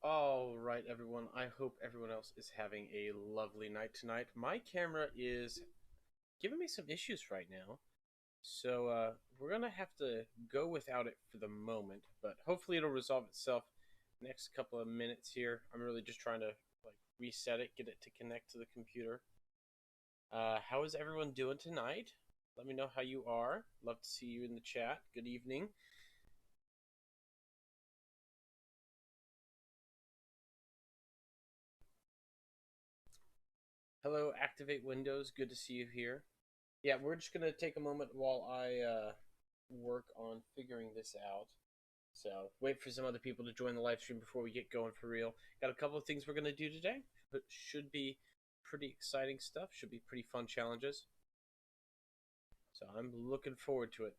Alright, everyone. I hope everyone else is having a lovely night tonight. My camera is giving me some issues right now, so we're gonna have to go without it for the moment, but hopefully it'll resolve itself next couple of minutes here. I'm really just trying to reset it, get it to connect to the computer. How is everyone doing tonight? Let me know how you are. Love to see you in the chat. Good evening. Hello, Activate Windows. Good to see you here. Yeah, we're just going to take a moment while I work on figuring this out. So, wait for some other people to join the live stream before we get going for real. Got a couple of things we're going to do today, but should be pretty exciting stuff. Should be pretty fun challenges. So, I'm looking forward to it.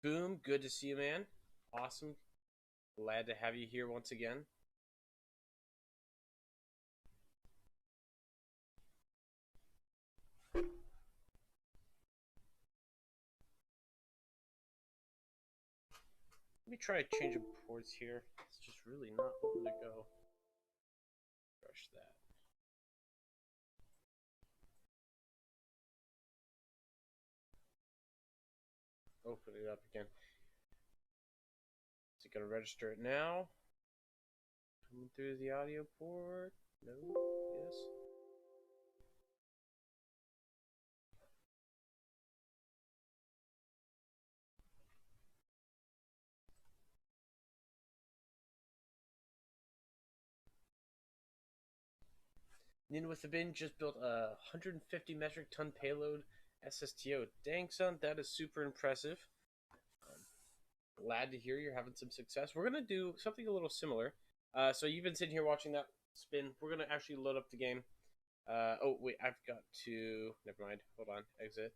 Boom, good to see you, man. Awesome. Glad to have you here once again. Let me try changing ports here. It's just really not wanting to go. Brush that. Open it up again. Is it going to register it now? Coming through the audio port? No? Yes? Nin with the bin just built a 150 metric ton payload SSTO. Dang, son, that is super impressive. Glad to hear you're having some success. We're going to do something a little similar. So you've been sitting here watching that spin. We're going to actually load up the game. Oh, wait, I've got to... Never mind. Hold on. Exit.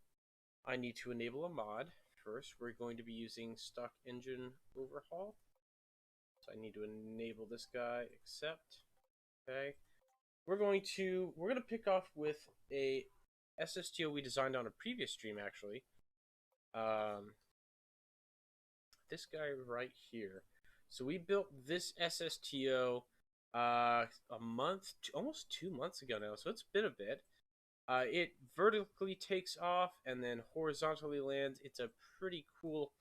I need to enable a mod. First, we're going to be using stock engine overhaul. So I need to enable this guy. Accept. Okay. We're gonna pick off with a SSTO we designed on a previous stream, actually. This guy right here. So we built this SSTO a month, almost 2 months ago now. So it's been a bit. It vertically takes off and then horizontally lands. It's a pretty cool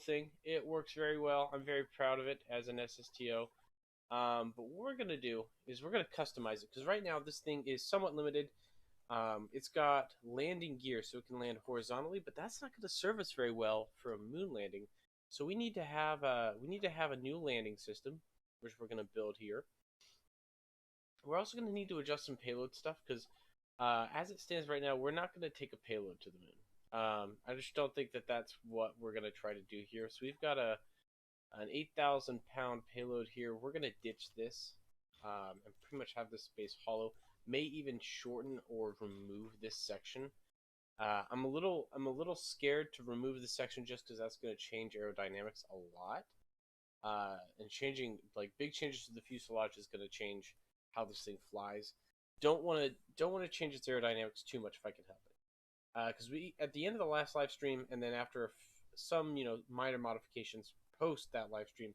thing. It works very well. I'm very proud of it as an SSTO. But what we're going to do is we're going to customize it, because right now this thing is somewhat limited. It's got landing gear, so it can land horizontally, but that's not going to serve us very well for a moon landing. So we need to have a new landing system, which we're going to build here. We're also going to need to adjust some payload stuff, because as it stands right now, we're not going to take a payload to the moon. I just don't think that that's what we're going to try to do here. So we've got an 8,000 pound payload here. We're gonna ditch this and pretty much have this space hollow. May even shorten or remove this section. I'm a little scared to remove this section just because that's gonna change aerodynamics a lot. And changing big changes to the fuselage is gonna change how this thing flies. Don't want to change its aerodynamics too much if I can help it. Because we at the end of the last live stream, and then after some minor modifications post that live stream,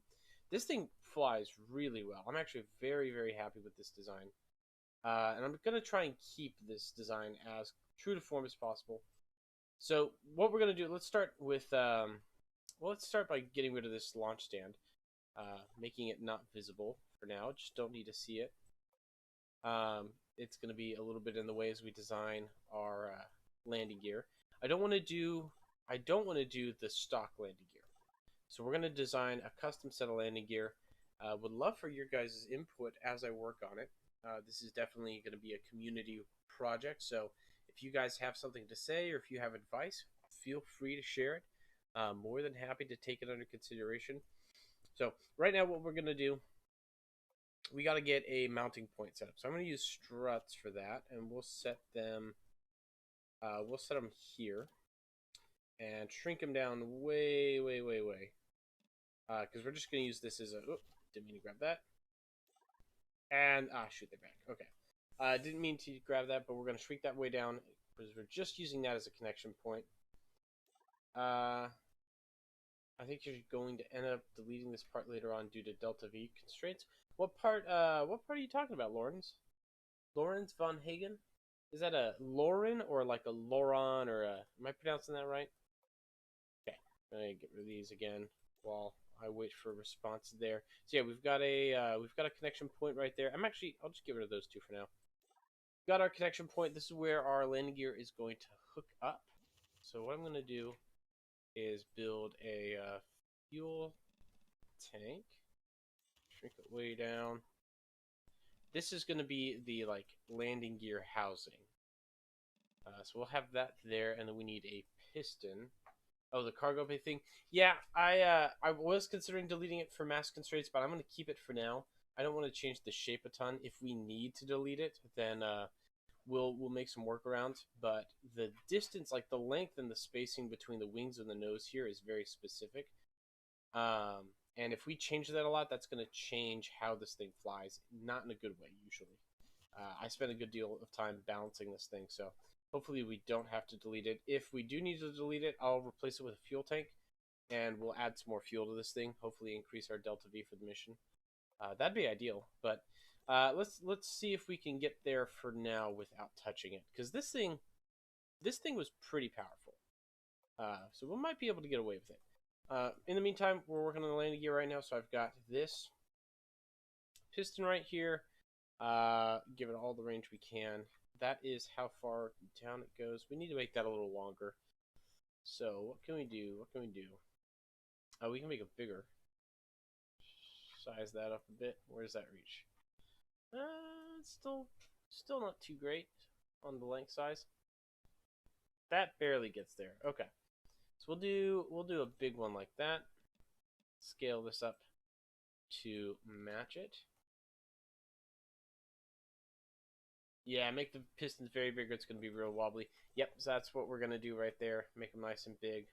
this thing flies really well. I'm actually very, very happy with this design. And I'm going to try and keep this design as true to form as possible. So what we're going to do, let's start with, let's start by getting rid of this launch stand. Making it not visible for now. Just don't need to see it. It's going to be a little bit in the way as we design our landing gear. I don't want to do the stock landing gear. So we're going to design a custom set of landing gear. Would love for your guys' input as I work on it. This is definitely going to be a community project, so if you guys have something to say or if you have advice, feel free to share it. More than happy to take it under consideration. So right now what we're going to do, we got to get a mounting point set up. So I'm going to use struts for that, and we'll set them here and shrink them down way, because we're just going to use this as a... Oh, didn't mean to grab that. And, shoot, they're back. Okay. Didn't mean to grab that, but we're going to shrink that way down. because we're just using that as a connection point. I think you're going to end up deleting this part later on due to delta V constraints. What part are you talking about, Lawrence? Lawrence von Hagen? Is that a Lauren or like a Lauron or a... Am I pronouncing that right? Okay, I'm gonna get rid of these again while I wait for a response there. So yeah, we've got a connection point right there. I'll just get rid of those two for now. We've got our connection point. This is where our landing gear is going to hook up. So what I'm gonna do is build a fuel tank. Shrink it way down. This is going to be the like landing gear housing. So we'll have that there, and then we need a piston. Oh, the cargo bay thing. Yeah, I was considering deleting it for mass constraints, but I'm going to keep it for now. I don't want to change the shape a ton. If we need to delete it, then we'll make some workarounds. But the distance, like the length and the spacing between the wings and the nose here, is very specific. And if we change that a lot, that's going to change how this thing flies. Not in a good way, usually. I spend a good deal of time balancing this thing, so hopefully we don't have to delete it. If we do need to delete it, I'll replace it with a fuel tank, and we'll add some more fuel to this thing. Hopefully increase our delta V for the mission. That'd be ideal, but let's see if we can get there for now without touching it, because this thing was pretty powerful. So we might be able to get away with it. In the meantime, we're working on the landing gear right now, so I've got this piston right here. Give it all the range we can. That is how far down it goes. We need to make that a little longer. So what can we do? What can we do? We can make it bigger. Size that up a bit. Where does that reach? It's still not too great on the length size. That barely gets there. Okay. So we'll do a big one like that. Scale this up to match it. Yeah, make the pistons very big or it's going to be real wobbly. Yep, so that's what we're going to do right there. Make them nice and big.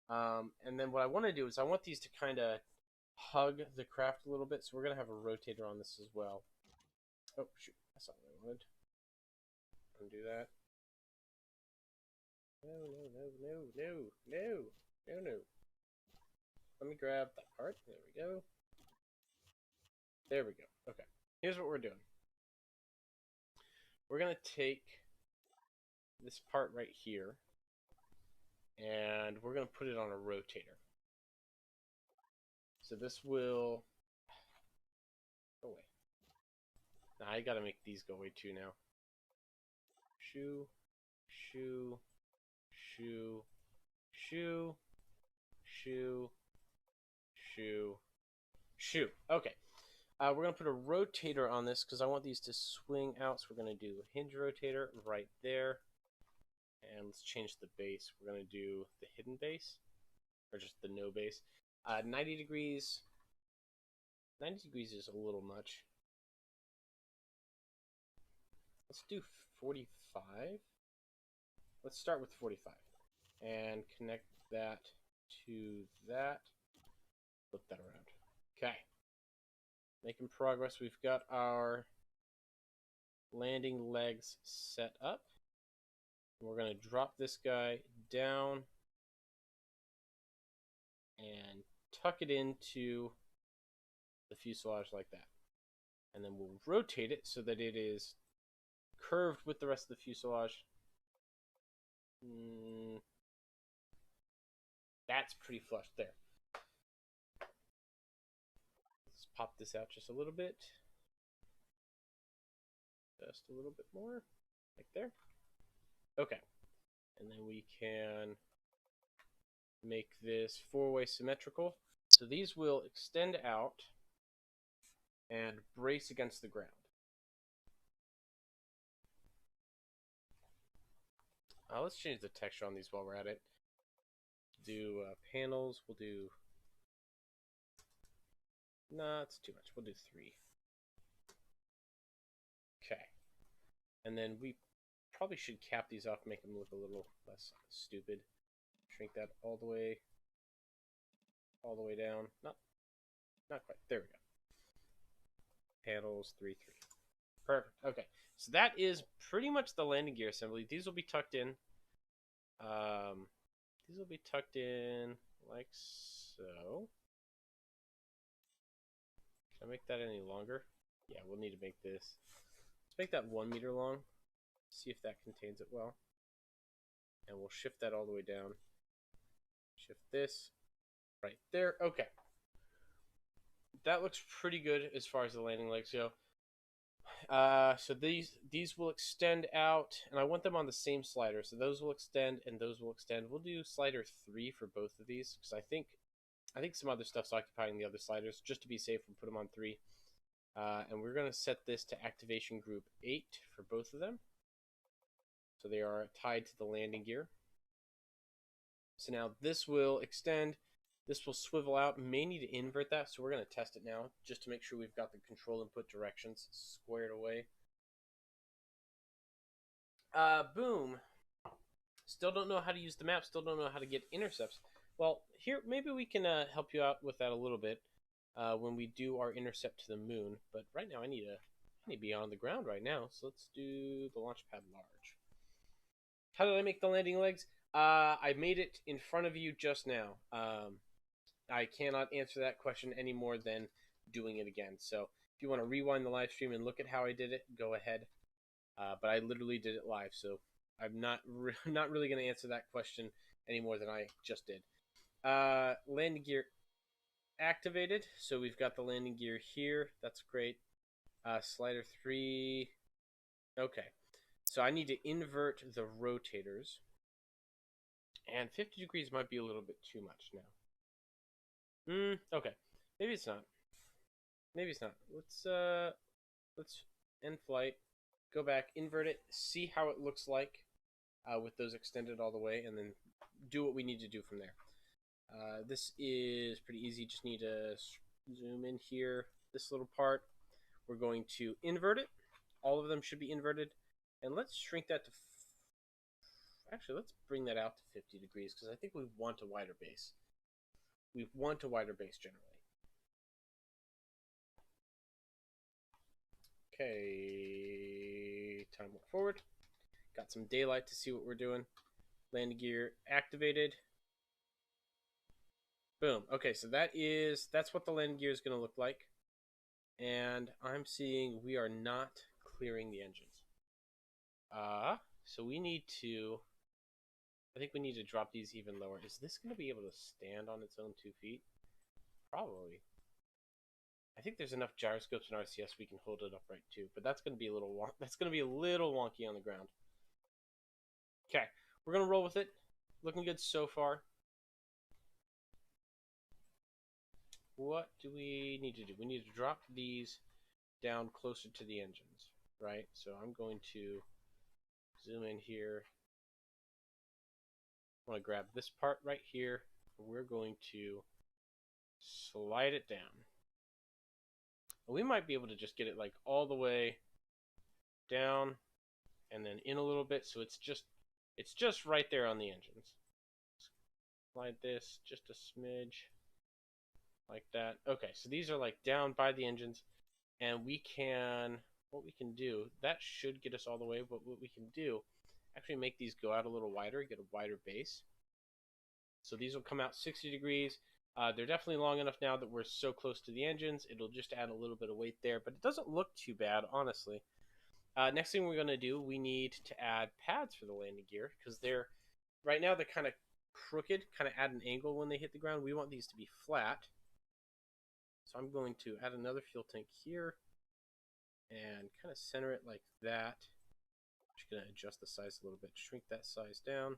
And then what I want to do is I want these to kind of hug the craft a little bit, so we're going to have a rotator on this as well. Oh, shoot. That's not what I wanted. Undo that. No. Let me grab that part. There we go. There we go. Okay. Here's what we're doing. We're going to take this part right here, and we're going to put it on a rotator. So this will... Oh, wait. Nah, I got to make these go away too now. Shoo. Okay. We're going to put a rotator on this because I want these to swing out. So we're going to do a hinge rotator right there. And let's change the base. We're going to do the hidden base. Or just the no base. 90 degrees. 90 degrees is a little much. Let's do 45. Let's start with 45. And connect that to that. Flip that around. Okay. Making progress. We've got our landing legs set up. We're going to drop this guy down and tuck it into the fuselage like that. And then we'll rotate it so that it is curved with the rest of the fuselage. That's pretty flush there. Let's pop this out just a little bit. Just a little bit more. Like there. Okay. And then we can make this four-way symmetrical. So these will extend out and brace against the ground. Let's change the texture on these while we're at it. Do panels. We'll do... Nah, it's too much. We'll do 3. Okay. And then we probably should cap these off, make them look a little less stupid. Shrink that all the way down. Not quite. There we go. Panels 3, 3. Perfect. Okay. So that is pretty much the landing gear assembly. These will be tucked in. These will be tucked in like so. Can I make that any longer? Yeah, we'll need to make this. Let's make that 1 meter long. See if that contains it well. And we'll shift that all the way down. Shift this right there. Okay. That looks pretty good as far as the landing legs go. So these will extend out, and I want them on the same slider. So those will extend, and those will extend. We'll do slider 3 for both of these because I think some other stuff's occupying the other sliders. Just to be safe, we'll put them on 3. And we're going to set this to activation group 8 for both of them. So they are tied to the landing gear. So now this will extend. This will swivel out. May need to invert that, so we're going to test it now just to make sure we've got the control input directions squared away. Boom. Still don't know how to use the map. Still don't know how to get intercepts. Well, here, maybe we can help you out with that a little bit when we do our intercept to the moon. But right now, I need to be on the ground right now. So let's do the launch pad large. How did I make the landing legs? I made it in front of you just now. I cannot answer that question any more than doing it again. So if you want to rewind the live stream and look at how I did it, go ahead. But I literally did it live, so I'm not really going to answer that question any more than I just did. Landing gear activated, so we've got the landing gear here. That's great. Slider 3. Okay, so I need to invert the rotators, and 50 degrees might be a little bit too much now. Okay. Maybe it's not. Maybe it's not. Let's end flight. Go back, invert it, see how it looks like with those extended all the way, and then do what we need to do from there. This is pretty easy. Just need to zoom in here. This little part, we're going to invert it. All of them should be inverted. And let's shrink that to... Actually, let's bring that out to 50 degrees because I think we want a wider base. We want a wider base generally. Okay, time warp forward. Got some daylight to see what we're doing. Landing gear activated. Boom. Okay, so that's what the landing gear is going to look like. And I'm seeing we are not clearing the engines. So we need to... I think we need to drop these even lower. Is this going to be able to stand on its own 2 feet? Probably. I think there's enough gyroscopes in RCS we can hold it upright too, but that's going to be a little wonky on the ground. Okay, we're going to roll with it. Looking good so far. What do we need to do? We need to drop these down closer to the engines, right? So I'm going to zoom in here. I want to grab this part right here. We're going to slide it down. We might be able to just get it like all the way down and then in a little bit, so it's just right there on the engines. Slide this just a smidge like that. Okay, so these are like down by the engines, and what we can do, that should get us all the way, but what we can do, actually make these go out a little wider, get a wider base. So these will come out 60 degrees. They're definitely long enough now that we're so close to the engines. It'll just add a little bit of weight there, but it doesn't look too bad, honestly. Next thing we're going to do, we need to add pads for the landing gear, because right now they're kind of crooked, kind of at an angle when they hit the ground. We want these to be flat. So I'm going to add another fuel tank here and kind of center it like that. I'm just going to adjust the size a little bit, shrink that size down.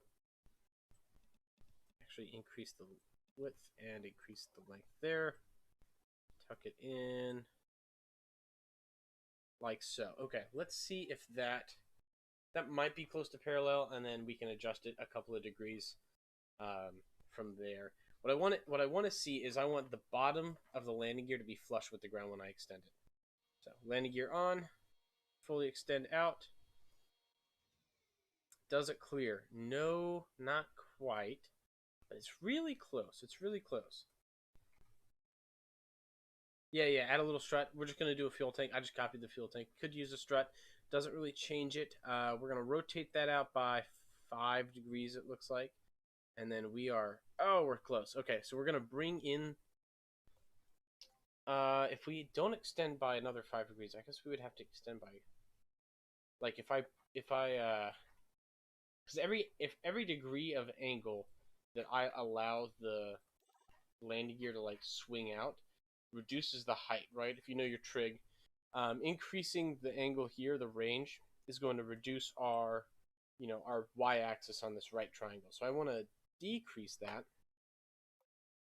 Actually increase the width and increase the length there. Tuck it in like so. Okay, let's see if that might be close to parallel, and then we can adjust it a couple of degrees from there. What I want to see is I want the bottom of the landing gear to be flush with the ground when I extend it. So landing gear on, fully extend out. Does it clear? No, not quite. But it's really close. It's really close. Yeah. Add a little strut. We're just gonna do a fuel tank. I just copied the fuel tank. Could use a strut. Doesn't really change it. We're gonna rotate that out by 5 degrees. It looks like, and then we are. Oh, we're close. Okay, so we're gonna bring in. If we don't extend by another 5 degrees, I guess we would have to extend by. Like if I because every degree of angle that I allow the landing gear to like swing out reduces the height, right? If you know your trig, increasing the angle here, the range, is going to reduce our, our y-axis on this right triangle. So I want to decrease that,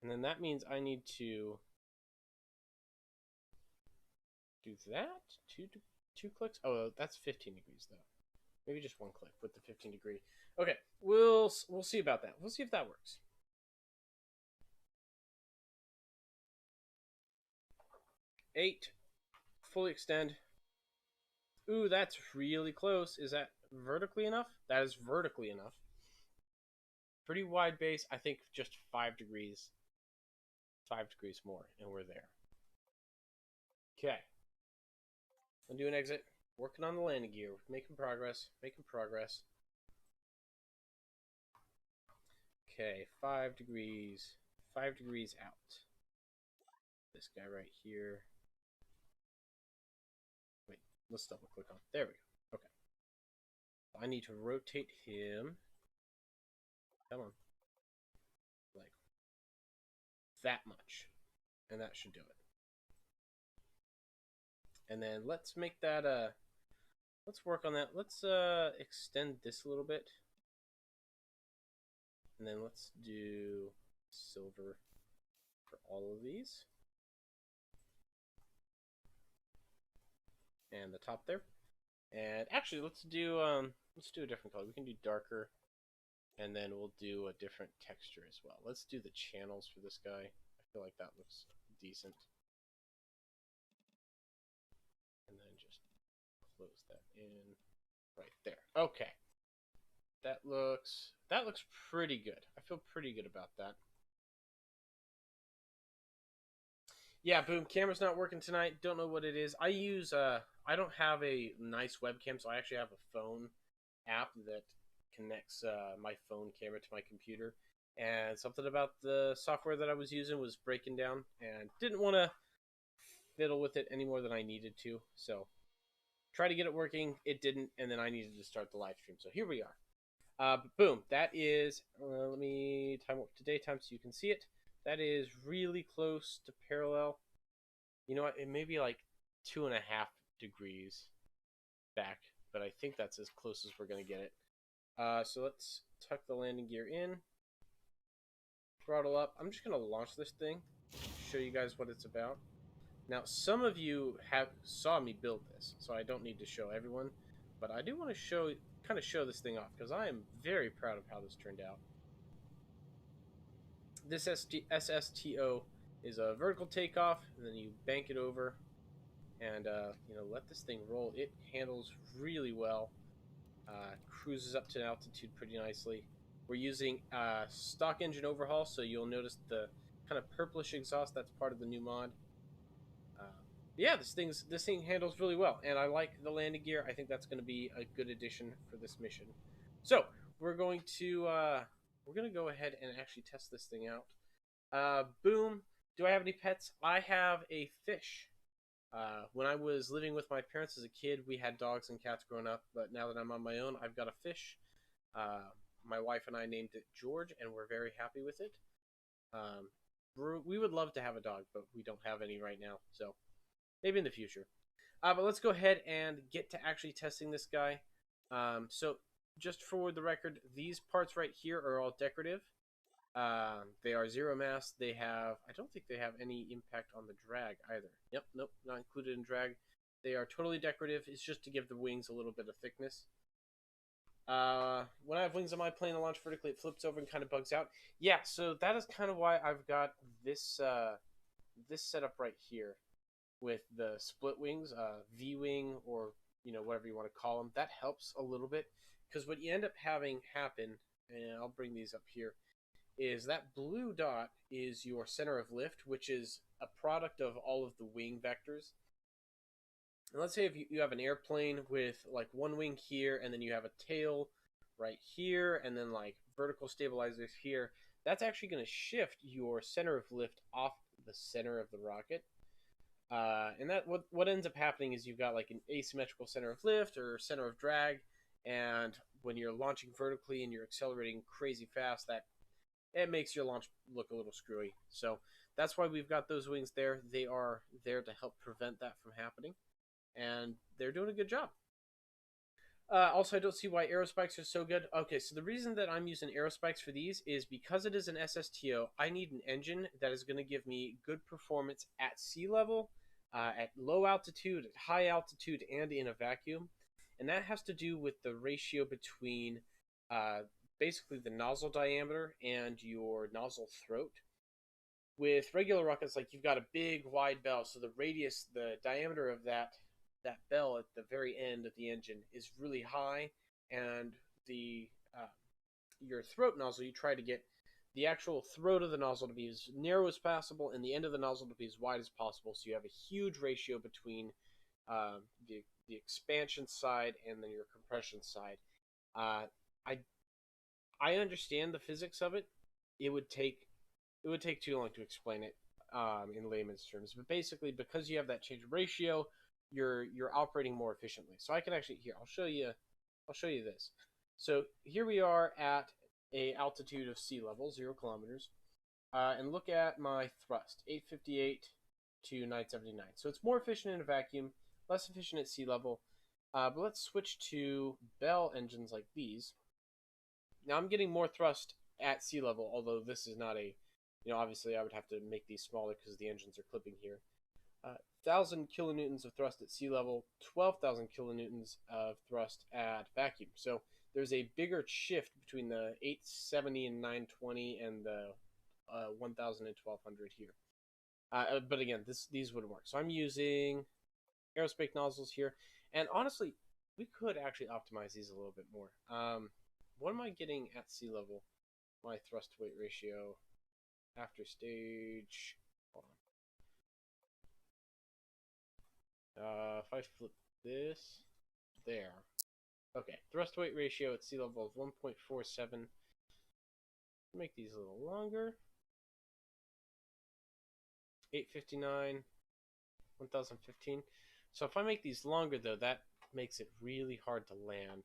and then that means I need to do that. Two clicks. Oh, that's 15 degrees though. Maybe just one click with the 15-degree. Okay, we'll see about that. We'll see if that works. 8. Fully extend. Ooh, that's really close. Is that vertically enough? That is vertically enough. Pretty wide base. I think just 5 degrees. 5 degrees more, and we're there. Okay. I'm doing exit. Working on the landing gear. Making progress. Making progress. Okay, 5 degrees. 5 degrees out. This guy right here. Wait, let's double click on. There we go. Okay. I need to rotate him. Come on. Like that much. And that should do it. And then let's make that let's work on that. Let's extend this a little bit. And then let's do silver for all of these. And the top there. And actually let's do a different color. We can do darker, and then we'll do a different texture as well. Let's do the channels for this guy. I feel like that looks decent. And then just close that in right there. Okay. That looks pretty good. I feel pretty good about that. Yeah, boom, camera's not working tonight. Don't know what it is. I don't have a nice webcam, so I actually have a phone app that connects my phone camera to my computer. And something about the software that I was using was breaking down, and didn't want to fiddle with it any more than I needed to. So try to get it working. It didn't, and then I needed to start the live stream. So here we are. But boom, that is, let me time up to daytime so you can see it. That is really close to parallel. You know what, it may be like 2.5 degrees back, but I think that's as close as we're going to get it. So let's tuck the landing gear in. Throttle up. I'm just going to launch this thing, show you guys what it's about. Now, some of you saw me build this, so I don't need to show everyone, but I do want to kind of show this thing off, because I am very proud of how this turned out. This SSTO is a vertical takeoff, and then you bank it over, and let this thing roll. It handles really well, cruises up to altitude pretty nicely. We're using stock engine overhaul, so you'll notice the kind of purplish exhaust. That's part of the new mod. Yeah, this thing handles really well, and I like the landing gear. I think that's going to be a good addition for this mission. So we're going to go ahead and actually test this thing out. Boom. Do I have any pets? I have a fish. When I was living with my parents as a kid, we had dogs and cats growing up, but now that I'm on my own, I've got a fish. My wife and I named it George, and we're very happy with it. We would love to have a dog, but we don't have any right now, so maybe in the future. But let's go ahead and get to actually testing this guy. So just for the record, these parts right here are all decorative. They are zero mass. I don't think they have any impact on the drag either. Yep, nope, not included in drag. They are totally decorative. It's just to give the wings a little bit of thickness. When I have wings on my plane and launch vertically, it flips over and kind of bugs out. Yeah, so that is kind of why I've got this this setup right here with the split wings, V-wing, or whatever you want to call them. That helps a little bit, because what you end up having happen, and I'll bring these up here, is that blue dot is your center of lift, which is a product of all of the wing vectors. And let's say if you have an airplane with like one wing here, and then you have a tail right here, and then like vertical stabilizers here, that's actually going to shift your center of lift off the center of the rocket. And that what ends up happening is you've got like an asymmetrical center of lift or center of drag, and when you're launching vertically and you're accelerating crazy fast, that it makes your launch look a little screwy. So that's why we've got those wings there. They are there to help prevent that from happening, and they're doing a good job. Also, I don't see why aerospikes are so good. Okay, so the reason that I'm using aerospikes for these is because it is an SSTO, I need an engine that is going to give me good performance at sea level, at low altitude, at high altitude, and in a vacuum. And that has to do with the ratio between basically the nozzle diameter and your nozzle throat. With regular rockets, like you've got a big wide bell, so the radius, the diameter of that bell at the very end of the engine is really high, and the your throat nozzle, you try to get the actual throat of the nozzle to be as narrow as possible and the end of the nozzle to be as wide as possible, so you have a huge ratio between the expansion side and then your compression side. I understand the physics of it. It would take too long to explain it in layman's terms, but basically because you have that change of ratio, you're operating more efficiently. So I can actually I'll show you this. So here we are at a altitude of sea level, 0 kilometers, and look at my thrust, 858 to 979. So it's more efficient in a vacuum, less efficient at sea level. But let's switch to Bell engines like these. Now I'm getting more thrust at sea level, although this is not a, obviously I would have to make these smaller because the engines are clipping here. 1,000 kilonewtons of thrust at sea level, 12,000 kilonewtons of thrust at vacuum. So there's a bigger shift between the 870 and 920 and the 1,000 and 1,200 here. But again, these wouldn't work. So I'm using aerospace nozzles here. And honestly, we could actually optimize these a little bit more. What am I getting at sea level? My thrust to weight ratio after stage. Hold on. If I flip this, there. Okay, thrust to weight ratio at sea level of 1.47. Make these a little longer. 859, 1015. So if I make these longer, though, that makes it really hard to land.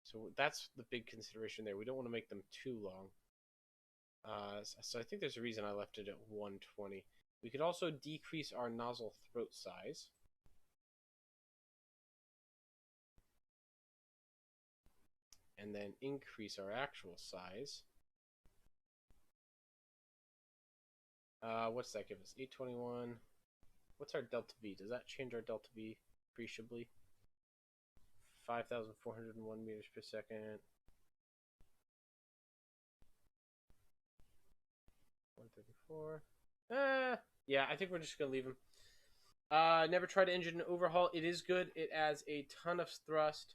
So that's the big consideration there. We don't want to make them too long. So I think there's a reason I left it at 120. We could also decrease our nozzle throat size. And then increase our actual size. What's that give us? 821. What's our delta V? Does that change our delta V appreciably? 5,401 meters per second. 134. Yeah, I think we're just gonna leave them. Never tried engine overhaul. It is good. It adds a ton of thrust.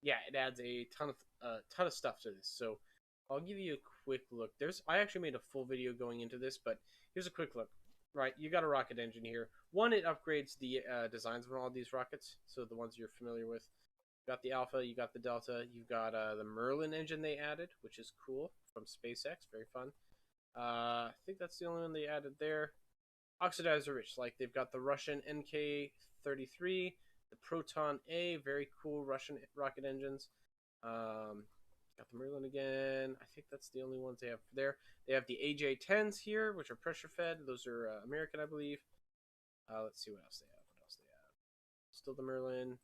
Yeah, it adds a ton of stuff to this. So I'll give you a quick look. I actually made a full video going into this, but here's a quick look. Right, you got a rocket engine here. One, it upgrades the designs of all these rockets, so the ones you're familiar with. You got the Alpha, you got the Delta, you've got the Merlin engine they added, which is cool, from SpaceX, very fun. I think that's the only one they added there. Oxidizer rich, like they've got the Russian NK-33, the Proton A, very cool Russian rocket engines. Got the Merlin again. I think that's the only ones they have there. They have the AJ-10s here, which are pressure fed. Those are American, I believe. Let's see what else they have. Still the Merlin.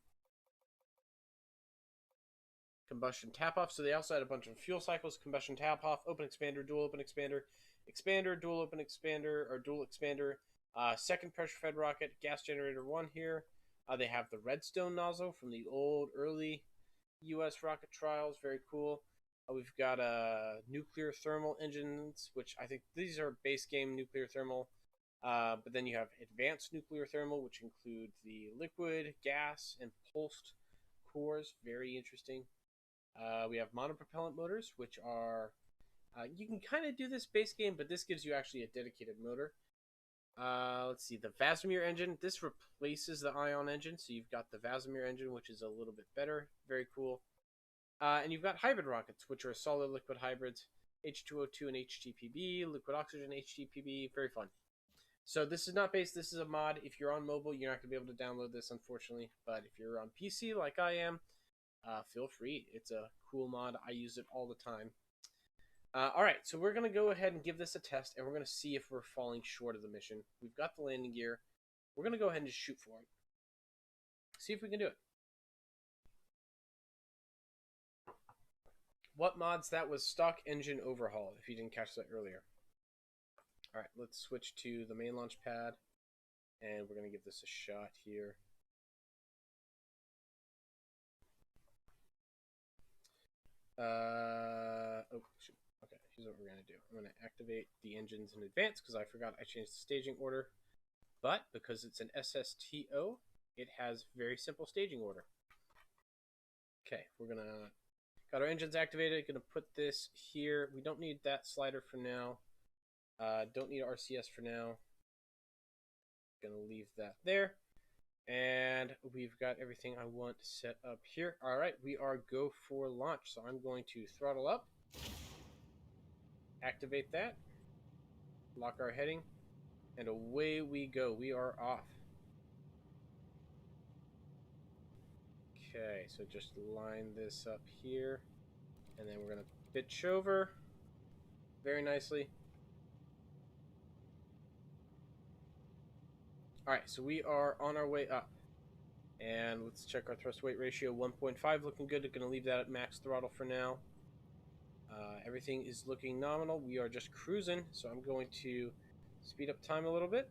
Combustion tap-off. So they also had a bunch of fuel cycles. Combustion tap-off, open expander, dual open expander, expander, dual open expander, or dual expander. Second pressure-fed rocket, gas generator 1 here. They have the Redstone nozzle from the old, early U.S. rocket trials. Very cool. We've got nuclear thermal engines, which I think these are base game nuclear thermal. But then you have advanced nuclear thermal, which include the liquid, gas, and pulsed cores. Very interesting. We have monopropellant motors, which are You can kind of do this base game, but this gives you actually a dedicated motor. Let's see, the Vasimir engine. This replaces the Ion engine, so you've got the Vasimir engine, which is a little bit better. Very cool. And you've got hybrid rockets, which are solid liquid hybrids. H2O2 and HTPB, liquid oxygen HTPB. Very fun. So this is not base, this is a mod. If you're on mobile, you're not going to be able to download this, unfortunately. But if you're on PC like I am, feel free. It's a cool mod. I use it all the time. Alright, so we're going to go ahead and give this a test, and we're going to see if we're falling short of the mission. We've got the landing gear. We're going to go ahead and just shoot for it. See if we can do it. What mods? That was stock engine overhaul, if you didn't catch that earlier. Alright, let's switch to the main launch pad, and we're going to give this a shot here. Oh, shoot. Okay, here's what we're going to do. I'm going to activate the engines in advance because I forgot I changed the staging order. But because it's an SSTO, it has very simple staging order. Okay, we're going to... Got our engines activated. Going to put this here. We don't need that slider for now. Don't need RCS for now. Going to leave that there. And we've got everything I want set up here. All right, we are go for launch. So I'm going to throttle up. Activate that. Lock our heading. And away we go. We are off. Okay, so just line this up here. And then we're going to pitch over very nicely. Alright, so we are on our way up. And let's check our thrust weight ratio. 1.5 looking good. Going to leave that at max throttle for now. Everything is looking nominal. We are just cruising, so I'm going to speed up time a little bit.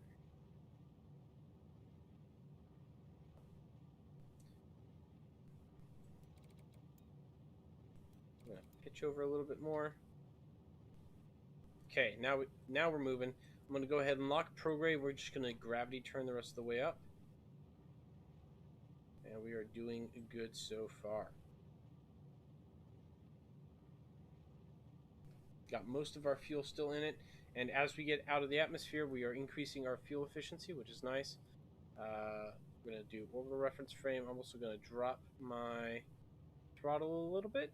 I'm going to pitch over a little bit more. Okay, now we're moving. I'm going to go ahead and lock prograde. We're just going to gravity turn the rest of the way up. And we are doing good so far. Got most of our fuel still in it. And as we get out of the atmosphere, we are increasing our fuel efficiency, which is nice. We're going to do orbital reference frame. I'm also going to drop my throttle a little bit.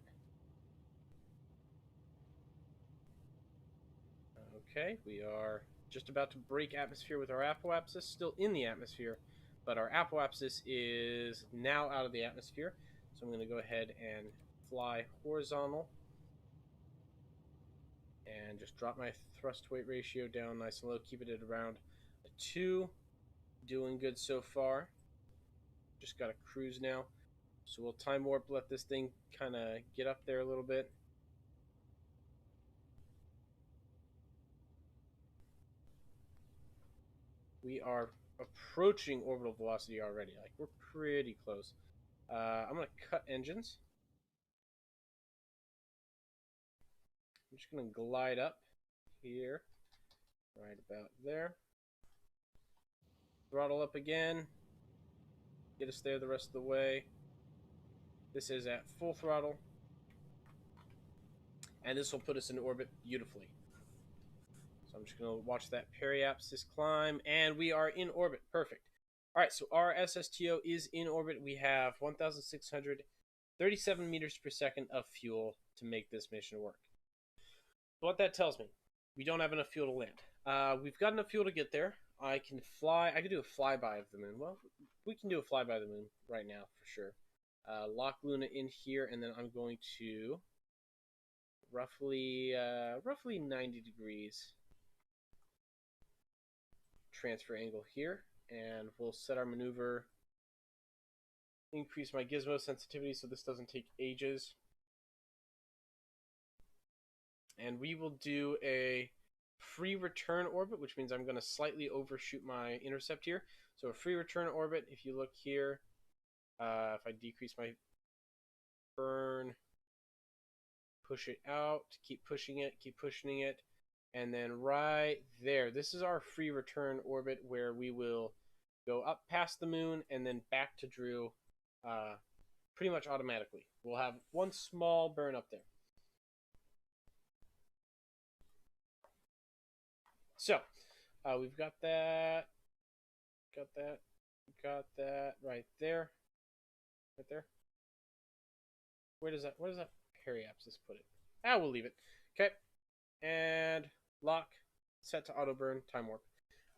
Okay, we are just about to break atmosphere with our apoapsis, still in the atmosphere, but our apoapsis is now out of the atmosphere. So I'm going to go ahead and fly horizontal and just drop my thrust weight ratio down nice and low, keep it at around a 2. Doing good so far. Just got to cruise now. So we'll time warp, let this thing kind of get up there a little bit. We are approaching orbital velocity already. Like, we're pretty close. I'm going to cut engines. I'm just going to glide up here, right about there. Throttle up again. Get us there the rest of the way. This is at full throttle. And this will put us in orbit beautifully. So I'm just going to watch that periapsis climb. And we are in orbit. Perfect. Alright, so our SSTO is in orbit. We have 1,637 meters per second of fuel to make this mission work. What that tells me, we don't have enough fuel to land. We've got enough fuel to get there. I can fly. I can do a flyby of the moon. Well, we can do a flyby of the moon right now for sure. Lock Luna in here, and then I'm going to roughly 90 degrees transfer angle here, and we'll set our maneuver. Increase my gizmo sensitivity so this doesn't take ages. And we will do a free return orbit, which means I'm going to slightly overshoot my intercept here. So a free return orbit, if you look here, if I decrease my burn, push it out, keep pushing it, and then right there, this is our free return orbit where we will go up past the moon and then back to Drew pretty much automatically. We'll have one small burn up there. So, we've got that, got that, got that right there, right there. Where does that periapsis put it? Ah, we'll leave it. Okay, and lock, set to auto burn, time warp.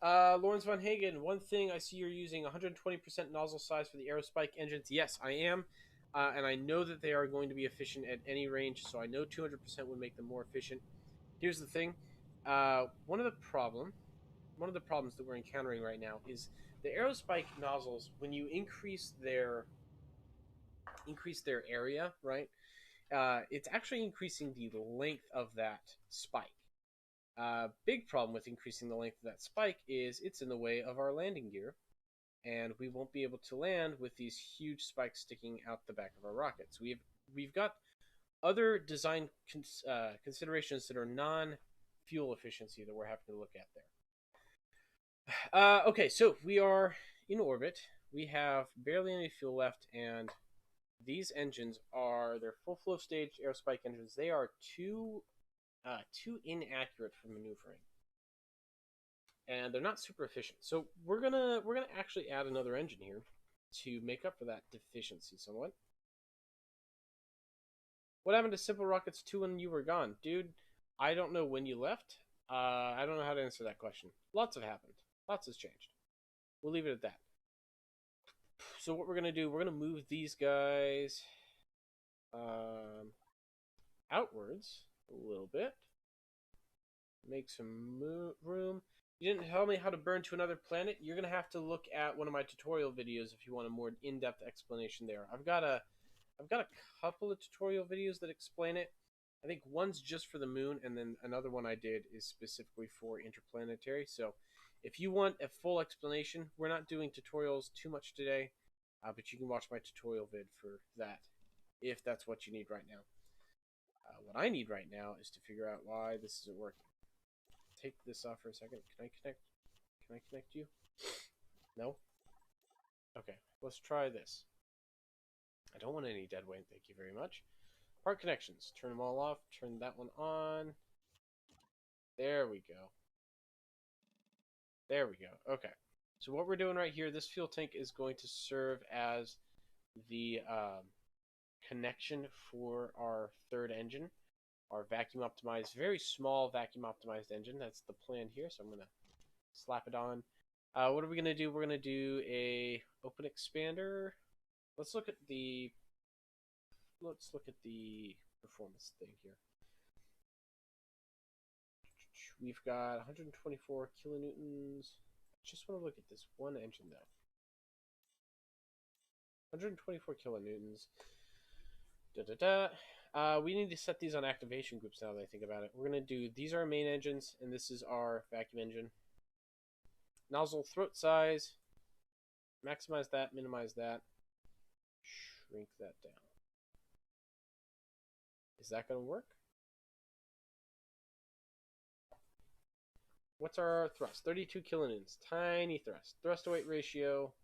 Lawrence Von Hagen, one thing I see you're using 120% nozzle size for the Aerospike engines. Yes, I am. And I know that they are going to be efficient at any range, so I know 200% would make them more efficient. Here's the thing. One of the problems that we're encountering right now is the Aerospike nozzles, when you increase their area, right? It's actually increasing the length of that spike. Big problem with increasing the length of that spike is it's in the way of our landing gear, and we won't be able to land with these huge spikes sticking out the back of our rockets. We've got other design considerations that are non-fuel efficiency that we're having to look at there. Okay, so we are in orbit. We have barely any fuel left, and these engines they're full flow stage Aerospike engines. They are too inaccurate for maneuvering, and they're not super efficient. So we're gonna actually add another engine here to make up for that deficiency somewhat. What happened to Simple Rockets 2 when you were gone? Dude, I don't know when you left. I don't know how to answer that question. Lots have happened. Lots has changed. We'll leave it at that. So what we're going to do, we're going to move these guys outwards a little bit. Make some room. You didn't tell me how to burn to another planet. You're going to have to look at one of my tutorial videos if you want a more in-depth explanation there. I've got a couple of tutorial videos that explain it. I think one's just for the moon, and then another one I did is specifically for interplanetary. So if you want a full explanation, we're not doing tutorials too much today, but you can watch my tutorial vid for that, if that's what you need right now. What I need right now is to figure out why this isn't working. Take this off for a second. Can I connect you? No? Okay, let's try this. I don't want any dead weight, thank you very much. Part connections. Turn them all off. Turn that one on. There we go. There we go. Okay. So what we're doing right here, this fuel tank is going to serve as the connection for our third engine, our vacuum optimized, very small vacuum optimized engine. That's the plan here. So I'm going to slap it on. What are we going to do? We're going to do a open expander. Let's look at the performance thing here. We've got 124 kilonewtons. I just want to look at this one engine though. 124 kilonewtons. We need to set these on activation groups now that I think about it. We're going to do, these are our main engines, and this is our vacuum engine. Nozzle throat size. Maximize that, minimize that. Shrink that down. Is that going to work? What's our thrust? 32 kilonewtons. Tiny thrust. Thrust to weight ratio.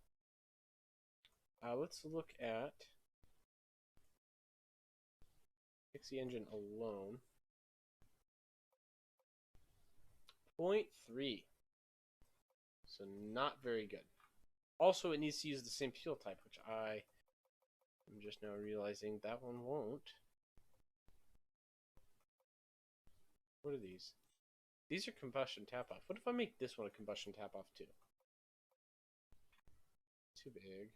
Let's look at Pixie engine alone. 0.3. So not very good. Also, it needs to use the same fuel type, which I'm just now realizing that one won't. What are these? These are combustion tap-off. What if I make this one a combustion tap-off too? Too big.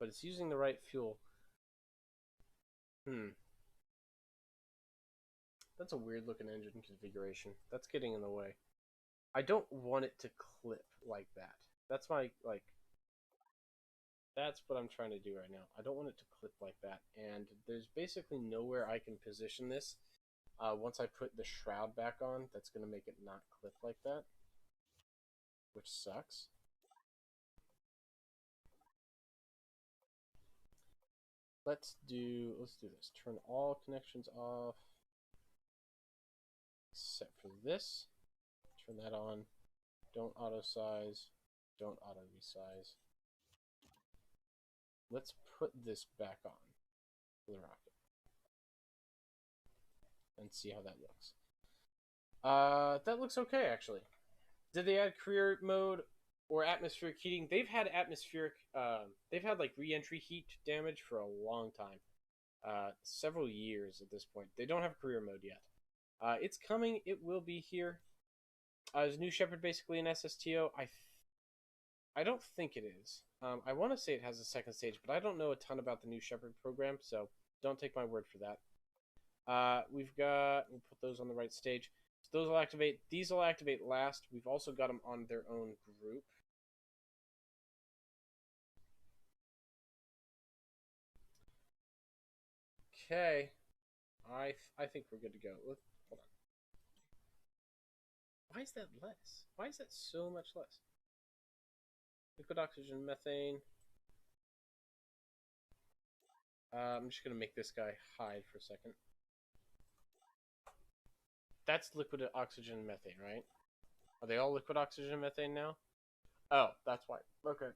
But it's using the right fuel. That's a weird looking engine configuration. That's getting in the way. I don't want it to clip like that. That's my, that's what I'm trying to do right now. I don't want it to clip like that. And there's basically nowhere I can position this once I put the shroud back on that's going to make it not clip like that, which sucks. Let's do this. Turn all connections off except for this. Turn that on. Don't auto size. Don't auto resize. Let's put this back on for the rocket. and see how that looks. That looks okay, actually. Did they add career mode or atmospheric heating? They've had atmospheric, they've had like re-entry heat damage for a long time. Several years at this point. They don't have career mode yet. It's coming. It will be here. Is New Shepard basically an SSTO? I don't think it is. I want to say it has a second stage, but I don't know a ton about the New Shepard program, so don't take my word for that. We'll put those on the right stage. So those will activate. These will activate last. We've also got them on their own group. Okay. I think we're good to go. Hold on. Why is that less? Why is that so much less? Liquid oxygen, methane. I'm just gonna make this guy hide for a second. That's liquid oxygen and methane, right? Are they all liquid oxygen and methane now? Oh, that's why. Okay.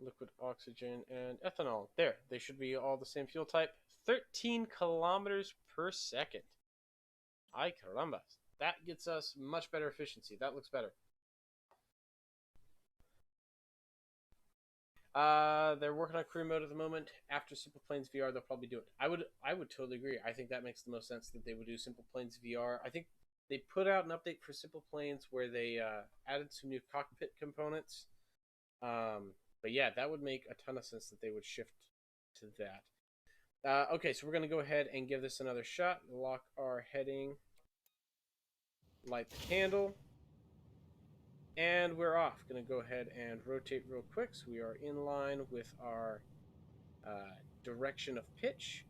Liquid oxygen and ethanol. There, they should be all the same fuel type. 13 kilometers per second. Ay caramba. That gets us much better efficiency. That looks better. They're working on career mode at the moment. After Simple Planes VR, they'll probably do it. I would totally agree. I think that makes the most sense that they would do Simple Planes VR. I think they put out an update for Simple Planes where they added some new cockpit components. But yeah, that would make a ton of sense that they would shift to that. Okay, so we're going to go ahead and give this another shot. Lock our heading. Light the candle. And we're off. Going to go ahead and rotate real quick so we are in line with our direction of pitch.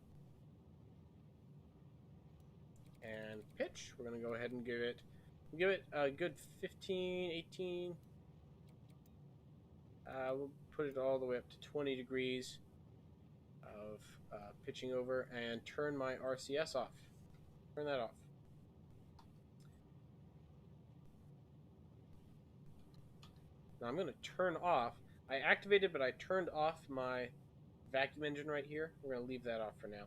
And pitch. We're going to go ahead and give it a good 15, 18. We'll put it all the way up to 20 degrees of pitching over and turn my RCS off. Turn that off. Now I'm going to turn off. I activated, but I turned off my vacuum engine right here. We're going to leave that off for now.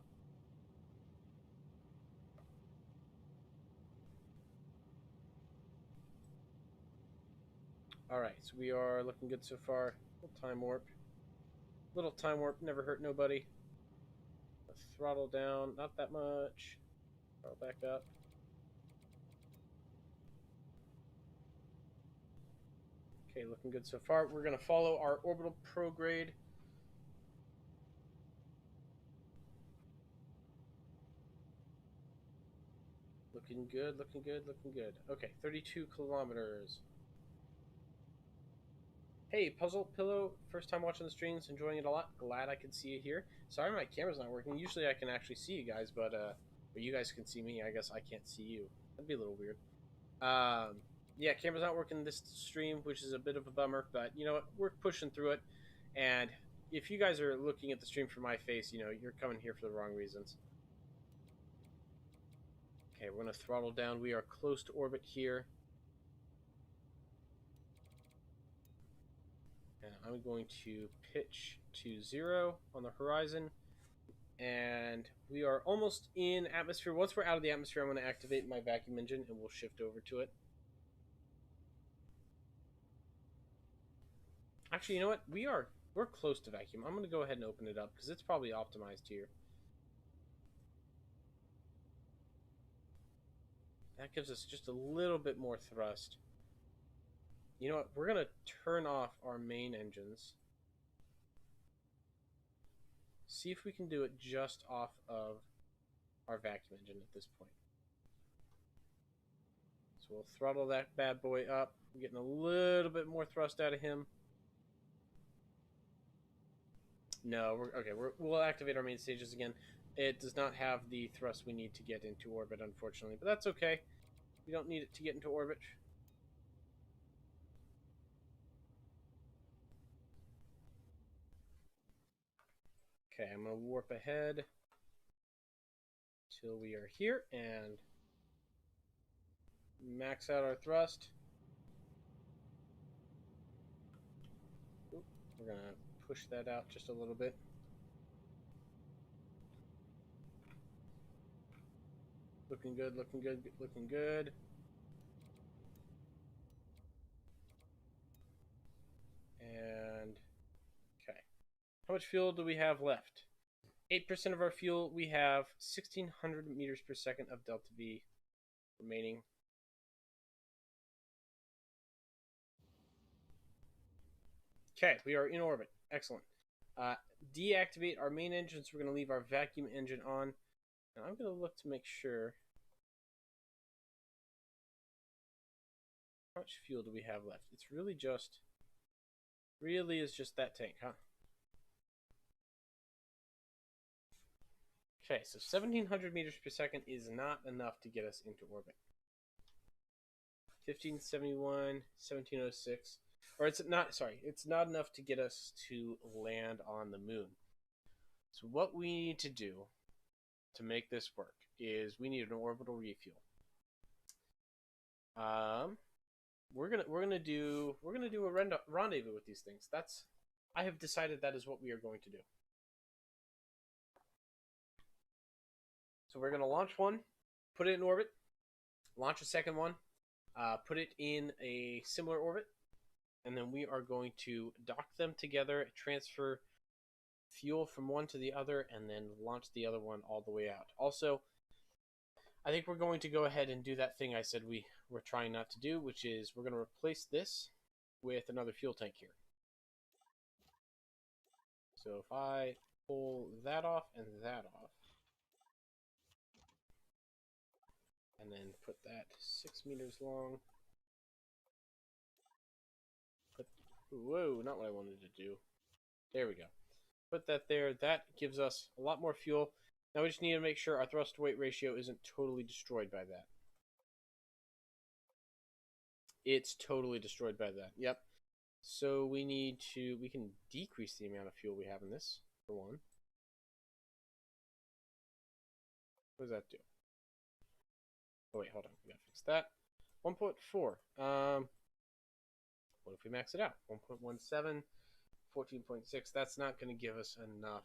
Alright, so we are looking good so far. Little time warp, never hurt nobody. Let's throttle down, not that much. Throttle back up. Okay, looking good so far. We're going to follow our orbital prograde. Looking good, looking good, looking good. Okay, 32 kilometers. Hey, Puzzle Pillow, first time watching the streams, enjoying it a lot. Glad I could see you here. Sorry my camera's not working. Usually I can actually see you guys, but you guys can see me. I guess I can't see you. That'd be a little weird. Yeah, camera's not working this stream, which is a bit of a bummer, but you know what? We're pushing through it. And if you guys are looking at the stream for my face, you know, you're coming here for the wrong reasons. Okay, we're going to throttle down. We are close to orbit here. And I'm going to pitch to 0 on the horizon. And we are almost in atmosphere. Once we're out of the atmosphere, I'm going to activate my vacuum engine and we'll shift over to it. Actually, you know what? We're close to vacuum. I'm going to go ahead and open it up because it's probably optimized here. That gives us just a little bit more thrust. You know what? We're going to turn off our main engines. See if we can do it just off of our vacuum engine at this point. So we'll throttle that bad boy up. We're getting a little bit more thrust out of him. No, we'll activate our main stages again. It does not have the thrust we need to get into orbit, unfortunately, but that's okay. We don't need it to get into orbit. Okay, I'm going to warp ahead till we are here and max out our thrust. We're going to push that out just a little bit. Looking good, looking good, looking good. And, okay. How much fuel do we have left? 8% of our fuel. We have 1,600 meters per second of delta V remaining. Okay, we are in orbit. Excellent. Deactivate our main engines. We're going to leave our vacuum engine on. And I'm going to look to make sure. How much fuel do we have left? It's really is just that tank, huh? Okay, so 1,700 meters per second is not enough to get us into orbit. 1571, 1706. Or it's not enough to get us to land on the moon. So what we need to do to make this work is we need an orbital refuel. We're gonna do a rendezvous with these things. I have decided that is what we are going to do. So we're gonna launch one, put it in orbit, launch a second one, put it in a similar orbit, and then we are going to dock them together, transfer fuel from one to the other, and then launch the other one all the way out. Also, I think we're going to go ahead and do that thing I said we were trying not to do, which is we're going to replace this with another fuel tank here. So if I pull that off and that off, and then put that 6 meters long. Whoa, not what I wanted to do. There we go. Put that there. That gives us a lot more fuel. Now we just need to make sure our thrust to weight ratio isn't totally destroyed by that. It's totally destroyed by that. Yep. So we can decrease the amount of fuel we have in this, for one. What does that do? Oh wait, hold on. We gotta fix that. 1.4. What if we max it out? 1.17, 14.6. That's not going to give us enough.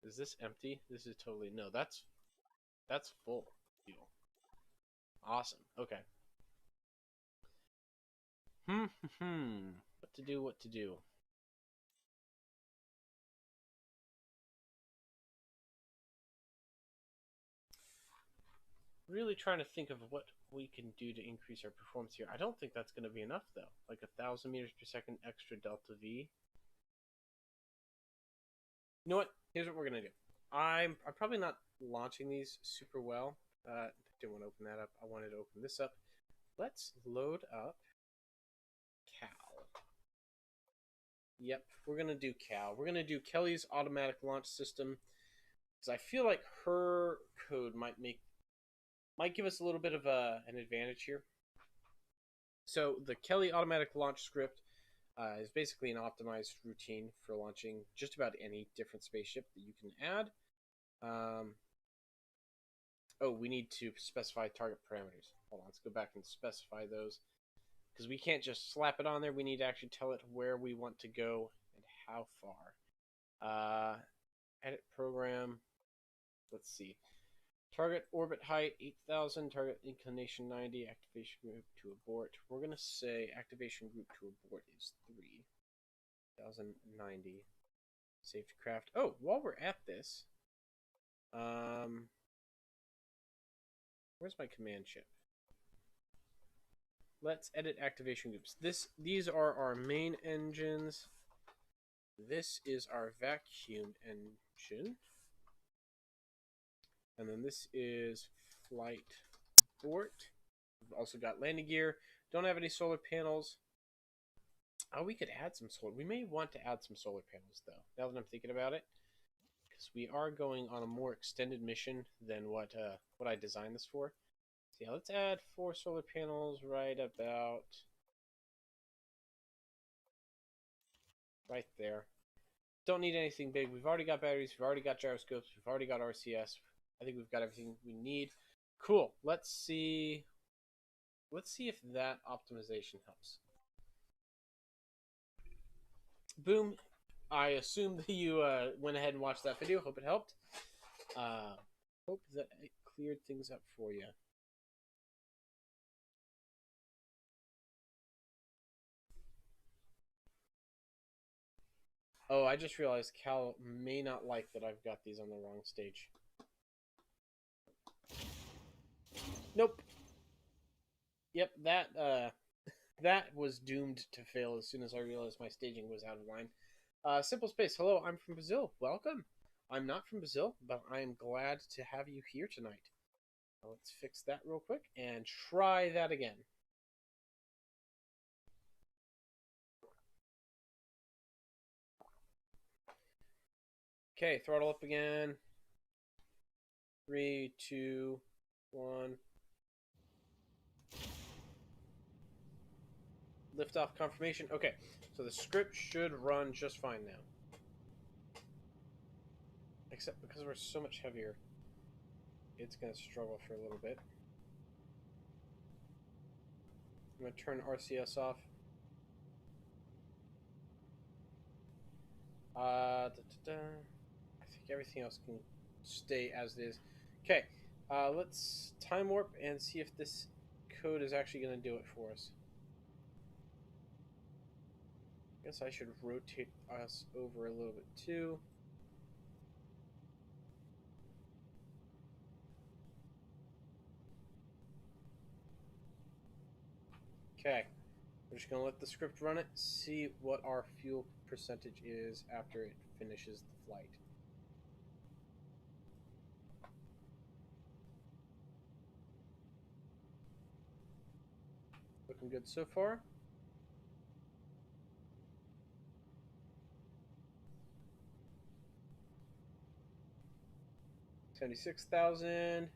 Is this empty? This is totally no. That's full fuel. Awesome. Okay. What to do? What to do? Really trying to think of what we can do to increase our performance here. I don't think that's going to be enough though. Like 1,000 meters per second extra delta V. You know what? Here's what we're gonna do. I'm probably not launching these super well. I didn't want to open that up. I wanted to open this up. Let's load up Cal. Yep, we're gonna do Cal. We're gonna do Kelly's automatic launch system because I feel like her code might give us a little bit of an advantage here. So the Kelly automatic launch script is basically an optimized routine for launching just about any different spaceship that you can add. Oh, we need to specify target parameters. Hold on, let's go back and specify those. Because we can't just slap it on there. We need to actually tell it where we want to go and how far. Edit program. Let's see. Target orbit height 8,000. Target inclination 90. Activation group to abort. We're going to say activation group to abort is 3,090. Save to craft. Oh, while we're at this, where's my command chip? Let's edit activation groups. These are our main engines. This is our vacuum engine. And then this is flight abort. We've also got landing gear. Don't have any solar panels. Oh, we could add some solar. We may want to add some solar panels, though, now that I'm thinking about it. Because we are going on a more extended mission than what I designed this for. So yeah, let's add 4 solar panels right about right there. Don't need anything big. We've already got batteries. We've already got gyroscopes. We've already got RCS. I think we've got everything we need. Cool. Let's see if that optimization helps. Boom. I assume that you went ahead and watched that video. Hope it helped. Uh, hope that it cleared things up for you. Oh, I just realized Cal may not like that I've got these on the wrong stage. Nope. Yep, that was doomed to fail as soon as I realized my staging was out of line. Simple Space, hello, I'm from Brazil. Welcome. I'm not from Brazil, but I am glad to have you here tonight. Let's fix that real quick and try that again. Okay, throttle up again. 3, 2, 1. Liftoff confirmation. Okay, so the script should run just fine now. Except because we're so much heavier, it's going to struggle for a little bit. I'm going to turn RCS off. I think everything else can stay as it is. Okay, let's time warp and see if this code is actually going to do it for us. I guess I should rotate us over a little bit too. Okay, we're just going to let the script run it, see what our fuel percentage is after it finishes the flight. Looking good so far. $76,000.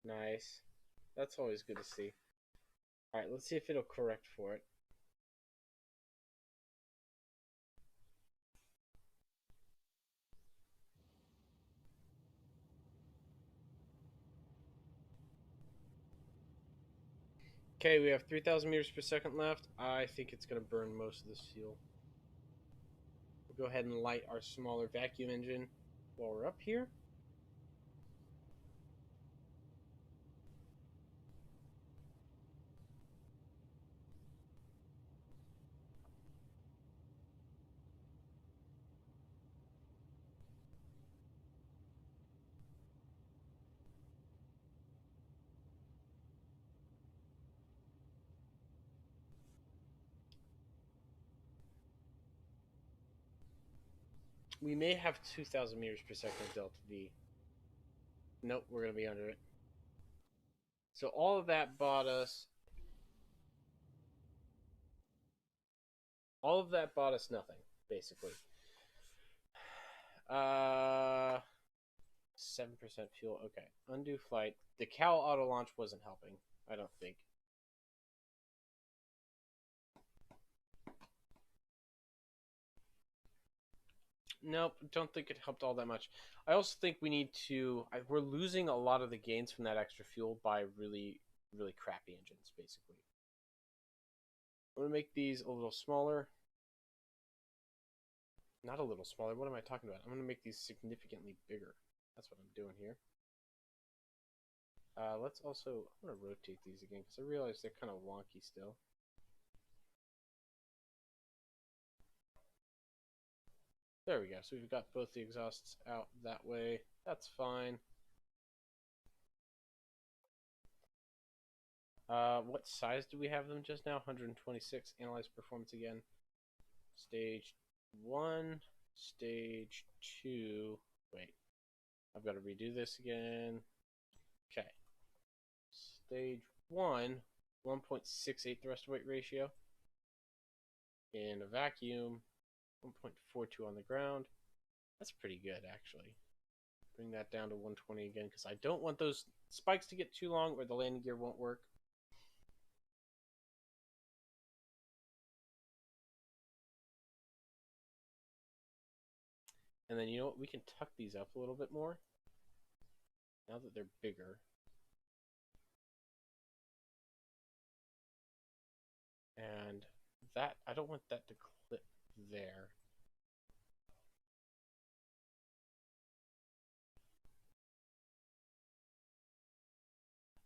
Nice. That's always good to see. Alright, let's see if it'll correct for it. Okay, we have 3,000 meters per second left. I think it's going to burn most of this fuel. We'll go ahead and light our smaller vacuum engine while we're up here. We may have 2,000 meters per second of Delta V. Nope, we're going to be under it. So all of that bought us... All of that bought us nothing, basically. 7% fuel. Okay. Undo flight. The Cal auto launch wasn't helping, I don't think. Nope, don't think it helped all that much. I also think we need to... we're losing a lot of the gains from that extra fuel by really, really crappy engines, basically. I'm going to make these a little smaller. Not a little smaller. What am I talking about? I'm going to make these significantly bigger. That's what I'm doing here. Let's also... I'm going to rotate these again because I realize they're kind of wonky still. There we go. So we've got both the exhausts out that way. That's fine. What size do we have them just now? 126. Analyze performance again. Stage 1. Stage 2. Wait. I've got to redo this again. Okay. Stage 1. 1.68 thrust to weight ratio. In a vacuum. 1.42 on the ground. That's pretty good, actually. Bring that down to 120 again, because I don't want those spikes to get too long or the landing gear won't work. And then you know what? We can tuck these up a little bit more now that they're bigger. And that, I don't want that to clip there.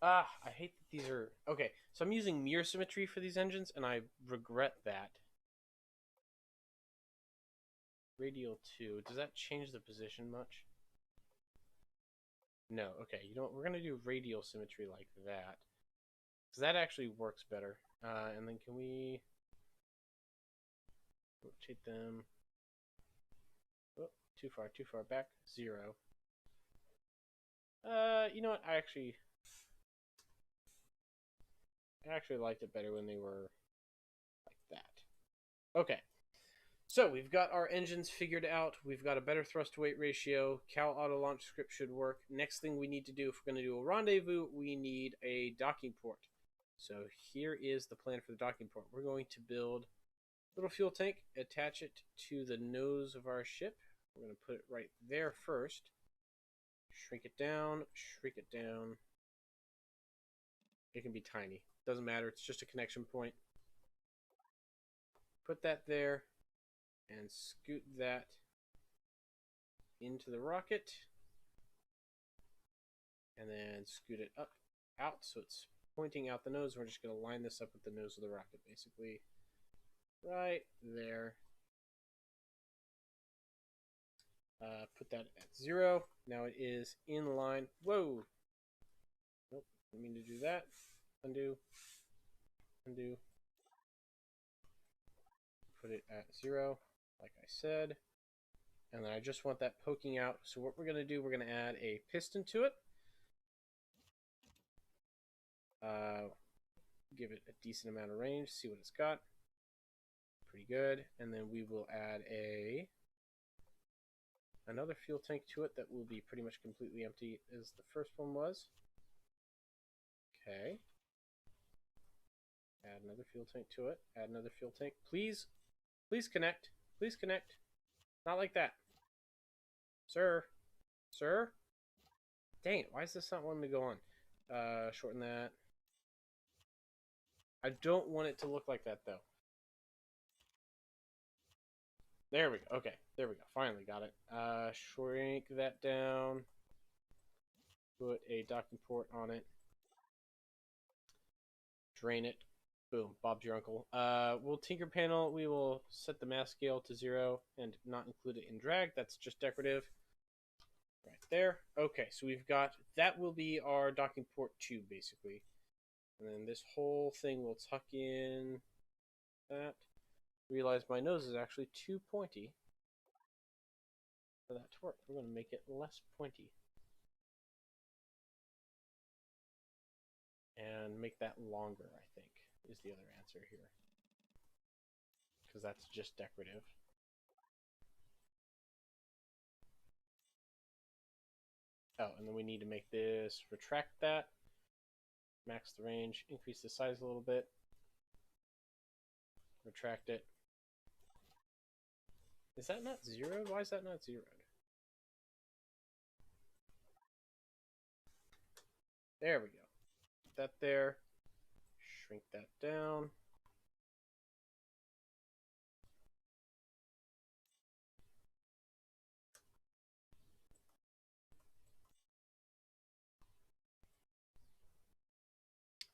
Ah, I hate that these are... Okay, so I'm using mirror symmetry for these engines, and I regret that. Radial 2. Does that change the position much? No. Okay, you know what? We're going to do radial symmetry like that. Because that actually works better. And then can we... rotate them... Oh, too far back. 0. You know what? I actually liked it better when they were like that. Okay. So we've got our engines figured out. We've got a better thrust to weight ratio. Cal auto launch script should work. Next thing we need to do, if we're going to do a rendezvous, we need a docking port. So here is the plan for the docking port. We're going to build a little fuel tank, attach it to the nose of our ship. We're going to put it right there first. Shrink it down, shrink it down. It can be tiny. Doesn't matter. It's just a connection point. Put that there and scoot that into the rocket. And then scoot it up, out, so it's pointing out the nose. We're just going to line this up with the nose of the rocket, basically. Right there. Put that at 0. Now it is in line. Whoa! Nope, didn't mean to do that. Undo. Undo. Put it at 0, like I said. And then I just want that poking out. So what we're going to do, we're going to add a piston to it. Give it a decent amount of range, see what it's got. Pretty good. And then we will add another fuel tank to it that will be pretty much completely empty as the first one was. Okay. Add another fuel tank to it. Add another fuel tank. Please connect. Please connect. Not like that. Sir. Sir? Dang it, why is this not wanting to go on? Shorten that. I don't want it to look like that, though. There we go. Okay, there we go. Finally got it. Shrink that down. Put a docking port on it. Drain it. Boom. Bob's your uncle. We'll tinker panel. We will set the mass scale to 0 and not include it in drag. That's just decorative. Right there. Okay, so we've got... That will be our docking port 2, basically. And then this whole thing will tuck in that. Realize my nose is actually too pointy for that to work. We're going to make it less pointy. And make that longer, I think, is the other answer here. Because that's just decorative. Oh, and then we need to make this, retract that, max the range, increase the size a little bit, retract it. Is that not 0? Why is that not 0'd? There we go. Put that there. Shrink that down.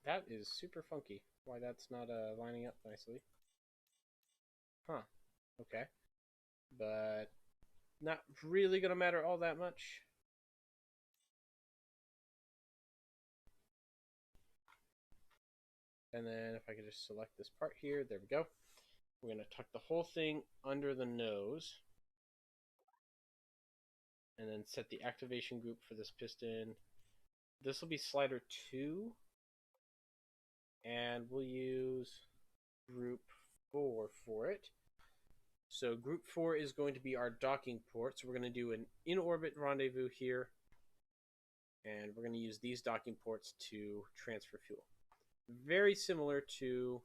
That is super funky. Why that's not lining up nicely. Huh. Okay. But not really going to matter all that much. And then if I could just select this part here, there we go. We're going to tuck the whole thing under the nose. And then set the activation group for this piston. This will be slider 2. And we'll use group 4 for it. So group 4 is going to be our docking port. So we're going to do an in-orbit rendezvous here. And we're going to use these docking ports to transfer fuel. Very similar to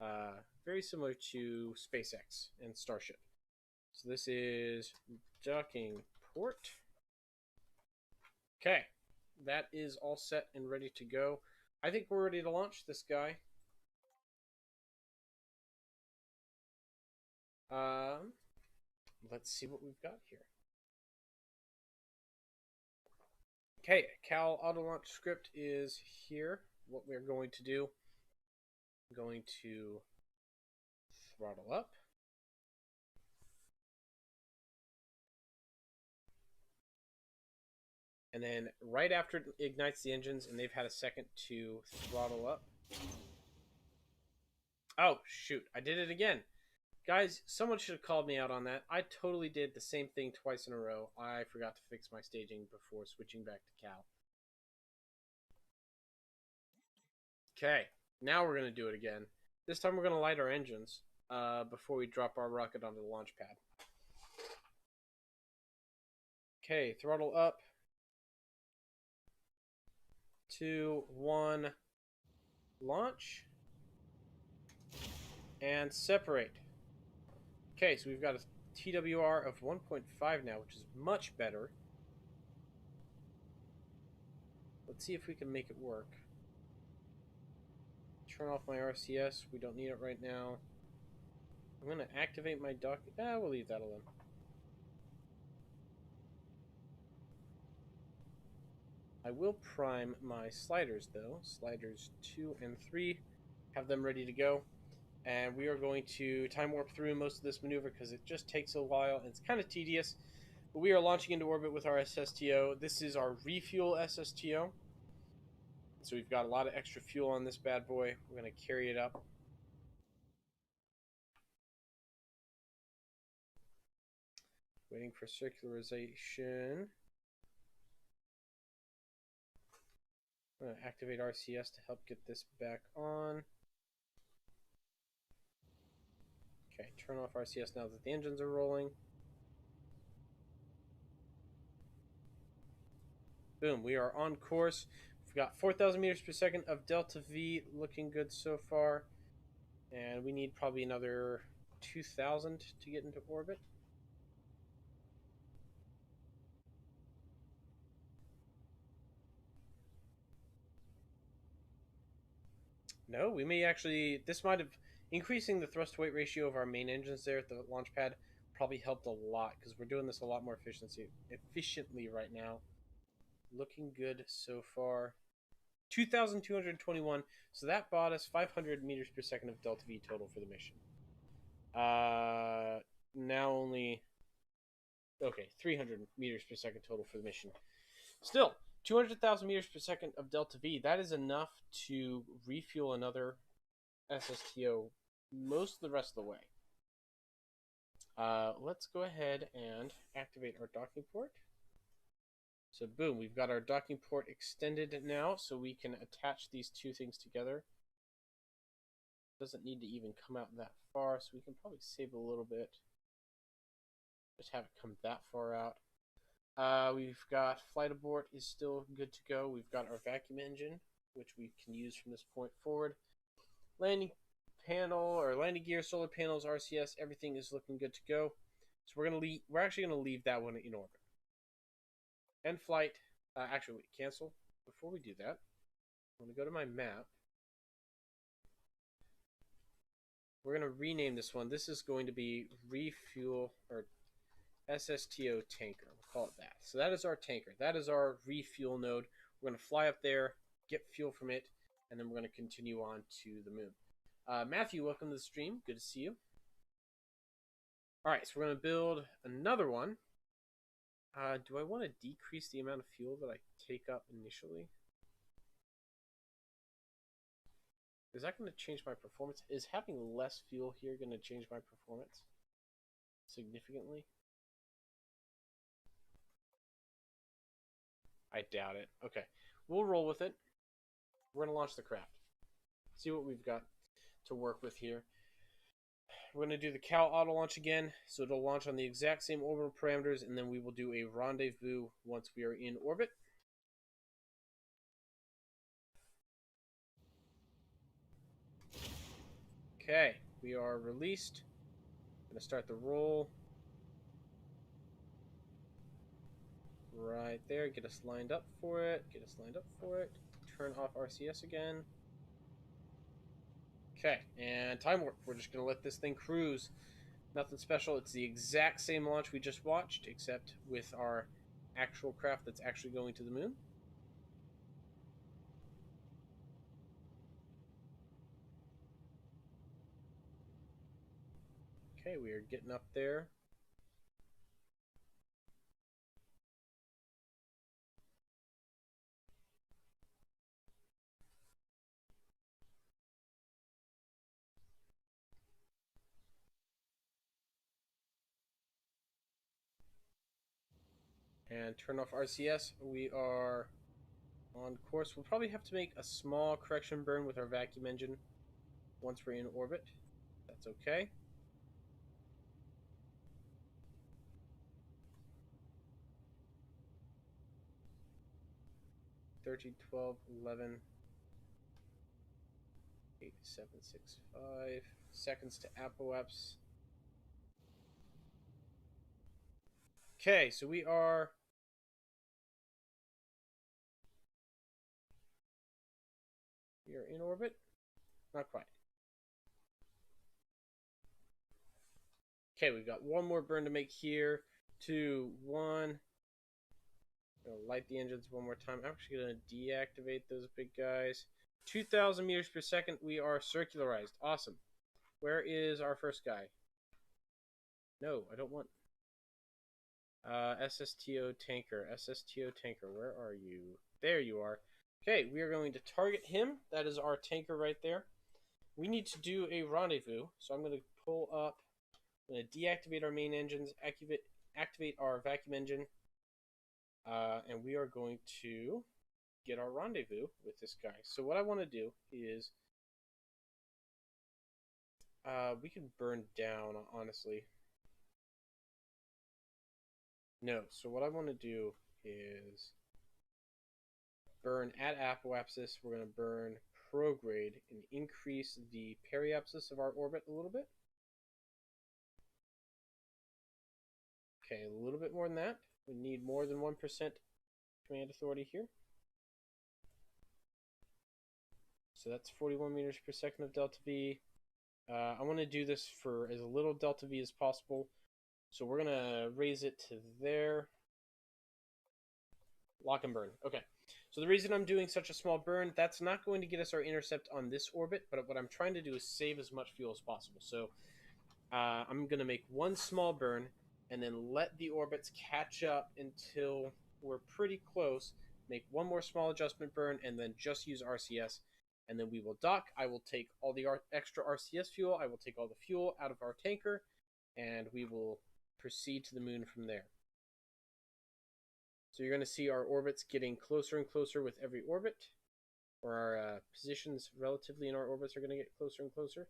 SpaceX and Starship. So this is docking port. Okay, that is all set and ready to go. I think we're ready to launch this guy. Let's see what we've got here. Okay, Cal auto launch script is here. What we're going to do, I'm going to throttle up. And then right after it ignites the engines and they've had a second to throttle up. Oh, shoot. I did it again. Guys, someone should have called me out on that. I totally did the same thing twice in a row. I forgot to fix my staging before switching back to Cal. Okay, now we're going to do it again. This time we're going to light our engines before we drop our rocket onto the launch pad. Okay, throttle up. 2, 1, launch. And separate. Okay, so we've got a TWR of 1.5 now, which is much better. Let's see if we can make it work. Turn off my RCS. We don't need it right now. I'm going to activate my dock. We'll leave that alone. I will prime my sliders, though. Sliders 2 and 3. Have them ready to go. And we are going to time warp through most of this maneuver because it just takes a while and it's kind of tedious. But we are launching into orbit with our SSTO. This is our refuel SSTO. So we've got a lot of extra fuel on this bad boy. We're going to carry it up. Waiting for circularization. I'm going to activate RCS to help get this back on. Okay, turn off RCS now that the engines are rolling. Boom, we are on course. We've got 4,000 meters per second of delta V, looking good so far. And we need probably another 2,000 to get into orbit. No, we may actually, this might have, increasing the thrust to weight ratio of our main engines there at the launch pad probably helped a lot because we're doing this a lot more efficiently right now. Looking good so far. 2,221, so that bought us 500 meters per second of delta V total for the mission. Now only, okay, 300 meters per second total for the mission. Still, 200,000 meters per second of delta V, that is enough to refuel another SSTO most of the rest of the way. Let's go ahead and activate our docking port. So boom, we've got our docking port extended now, so we can attach these two things together. Doesn't need to even come out that far, so we can probably save a little bit. Just have it come that far out. We've got flight abort is still good to go. We've got our vacuum engine, which we can use from this point forward. Landing panel or landing gear, solar panels, RCS, everything is looking good to go. So we're actually gonna leave that one in orbit. End flight. Actually, wait, cancel. Before we do that, I'm gonna go to my map. We're gonna rename this one. This is going to be refuel or SSTO tanker. We'll call it that. So that is our tanker. That is our refuel node. We're going to fly up there, get fuel from it, and then we're going to continue on to the moon. Matthew, welcome to the stream. Good to see you. All right, so we're going to build another one. Do I want to decrease the amount of fuel that I take up initially? Is that going to change my performance? Is having less fuel here going to change my performance significantly? I doubt it. Okay, we'll roll with it. We're going to launch the craft. See what we've got to work with here. We're going to do the Cal auto launch again, so it'll launch on the exact same orbital parameters, and then we will do a rendezvous once we are in orbit. Okay, we are released. I'm going to start the roll. there. Get us lined up for it. Get us lined up for it. Turn off RCS again. Okay, and time warp. We're just going to let this thing cruise. Nothing special. It's the exact same launch we just watched, except with our actual craft that's actually going to the moon. Okay, we are getting up there. And turn off RCS. We are on course. We'll probably have to make a small correction burn with our vacuum engine once we're in orbit. That's okay. 13, 12, 11, 8, 7, 6, 5 seconds to apoapse. Okay, so we are in orbit. Not quite. Okay, we've got one more burn to make here. 2, 1. Gonna light the engines one more time. I'm actually gonna deactivate those big guys. 2,000 meters per second. We are circularized. Awesome. Where is our first guy? No, I don't want. SSTO tanker. SSTO tanker. Where are you? There you are. Okay, we are going to target him. That is our tanker right there. We need to do a rendezvous. So I'm going to pull up. I'm going to deactivate our main engines. Activate our vacuum engine. And we are going to get our rendezvous with this guy. So what I want to do is we can burn down, honestly. No, so what I want to do is burn at apoapsis. We're going to burn prograde and increase the periapsis of our orbit a little bit. Okay, a little bit more than that. We need more than 1% command authority here. So that's 41 meters per second of delta V. I want to do this for as little delta V as possible. So we're going to raise it to there. Lock and burn. Okay. So the reason I'm doing such a small burn, that's not going to get us our intercept on this orbit, but what I'm trying to do is save as much fuel as possible. So I'm going to make one small burn and then let the orbits catch up until we're pretty close. Make one more small adjustment burn and then just use RCS. And then we will dock. I will take all the extra RCS fuel. I will take all the fuel out of our tanker. And we will proceed to the moon from there. So you're going to see our orbits getting closer and closer with every orbit. Or our positions relatively in our orbits are going to get closer and closer.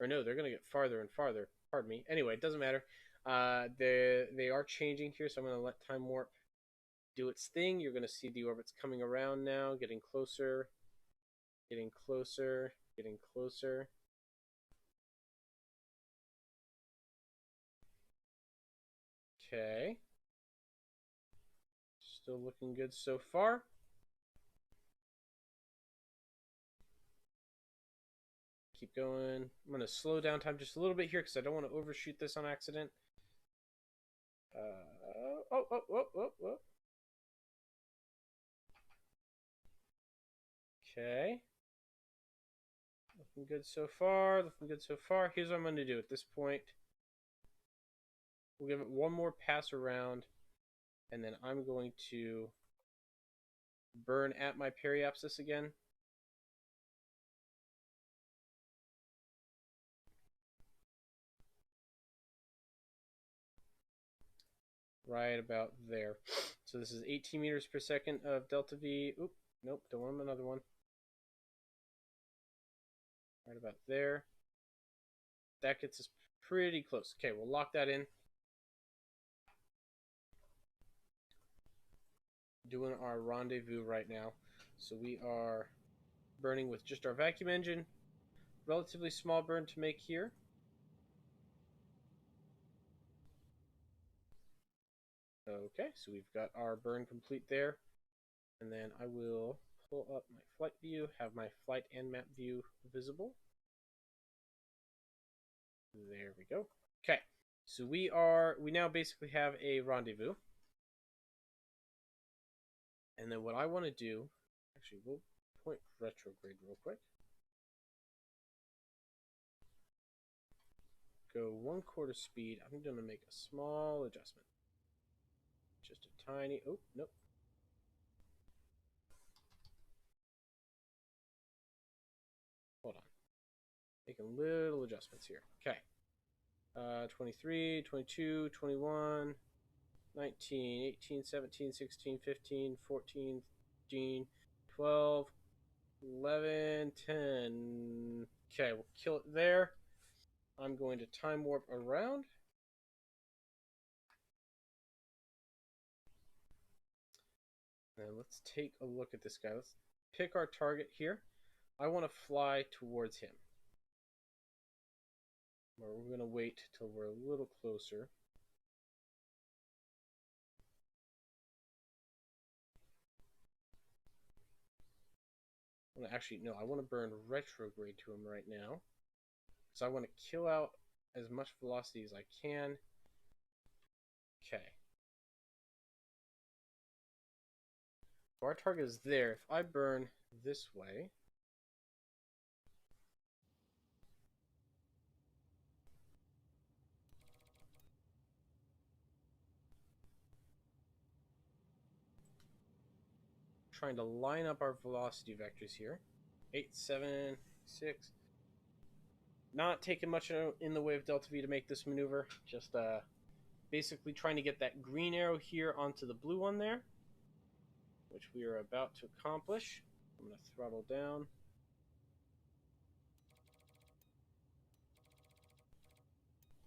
Or no, they're going to get farther and farther. Pardon me. Anyway, it doesn't matter. They are changing here, so I'm going to let time warp do its thing. You're going to see the orbits coming around now, getting closer, getting closer, getting closer. Okay. Still looking good so far. Keep going. I'm going to slow down time just a little bit here because I don't want to overshoot this on accident. Oh. Okay. Looking good so far. Looking good so far. Here's what I'm going to do at this point. We'll give it one more pass around, and then I'm going to burn at my periapsis again. Right about there. So this is 18 meters per second of delta V. Oop, nope, don't want another one. Right about there. That gets us pretty close. Okay, we'll lock that in. Doing our rendezvous right now. So we are burning with just our vacuum engine. Relatively small burn to make here. Okay, so we've got our burn complete there. And then I will pull up my flight view, have my flight and map view visible. There we go. Okay, so we now basically have a rendezvous. And then what I want to do, actually, we'll point retrograde real quick. Go 1/4 speed. I'm going to make a small adjustment. Just a tiny, oh, nope. Hold on. Making little adjustments here. Okay. 23, 22, 21, 19, 18, 17, 16, 15, 14, 15, 12, 11, 10. Okay, we'll kill it there. I'm going to time warp around. And let's take a look at this guy. Let's pick our target here. I want to fly towards him. Or we're going to wait till we're a little closer. Actually, no, I want to burn retrograde to him right now. So I want to kill out as much velocity as I can. Okay. So our target is there. If I burn this way, trying to line up our velocity vectors here. 8, 7, 6. Not taking much in the way of delta V to make this maneuver. Just basically trying to get that green arrow here onto the blue one there, which we are about to accomplish. I'm going to throttle down.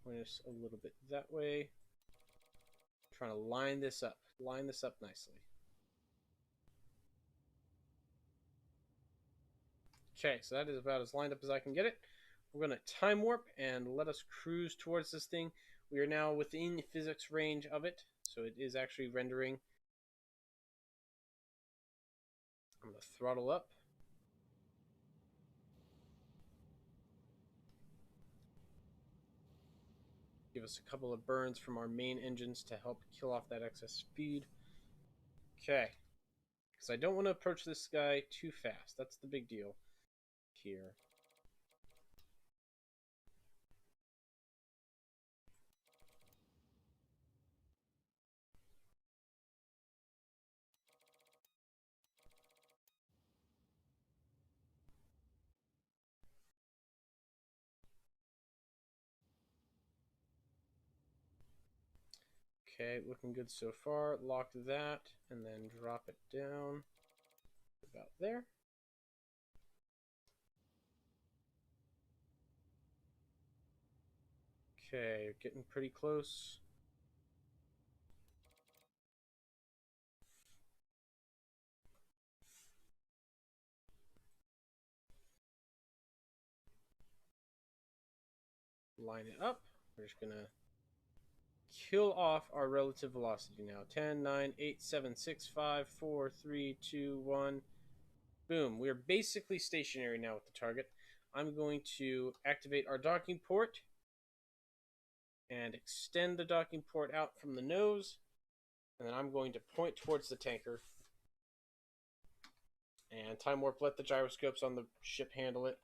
Point us a little bit that way. Trying to line this up. Line this up nicely. Okay, so that is about as lined up as I can get it. We're going to time warp and let us cruise towards this thing. We are now within physics range of it, so it is actually rendering. I'm going to throttle up. Give us a couple of burns from our main engines to help kill off that excess speed. Okay, because I don't want to approach this guy too fast. That's the big deal here. Okay, looking good so far. Lock that and then drop it down about there. Okay, getting pretty close. Line it up. We're just gonna kill off our relative velocity now. 10, 9, 8, 7, 6, 5, 4, 3, 2, 1. Boom. We are basically stationary now with the target. I'm going to activate our docking port and extend the docking port out from the nose. And then I'm going to point towards the tanker. And time warp, let the gyroscopes on the ship handle it.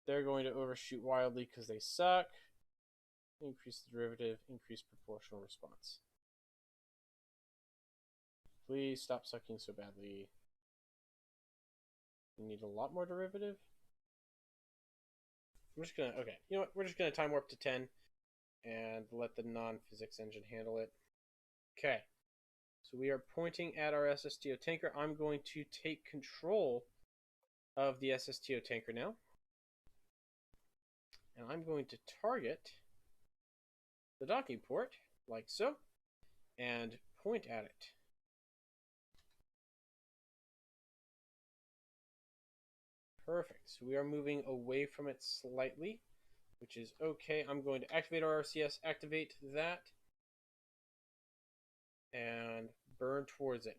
They're going to overshoot wildly because they suck. Increase the derivative, increase proportional response. Please stop sucking so badly. We need a lot more derivative. I'm just gonna, okay, you know what? We're just gonna time warp to 10 and let the non-physics engine handle it. Okay, so we are pointing at our SSTO tanker. I'm going to take control of the SSTO tanker now. And I'm going to target the docking port, like so, and point at it. Perfect. So we are moving away from it slightly, which is okay. I'm going to activate our RCS, activate that, and burn towards it.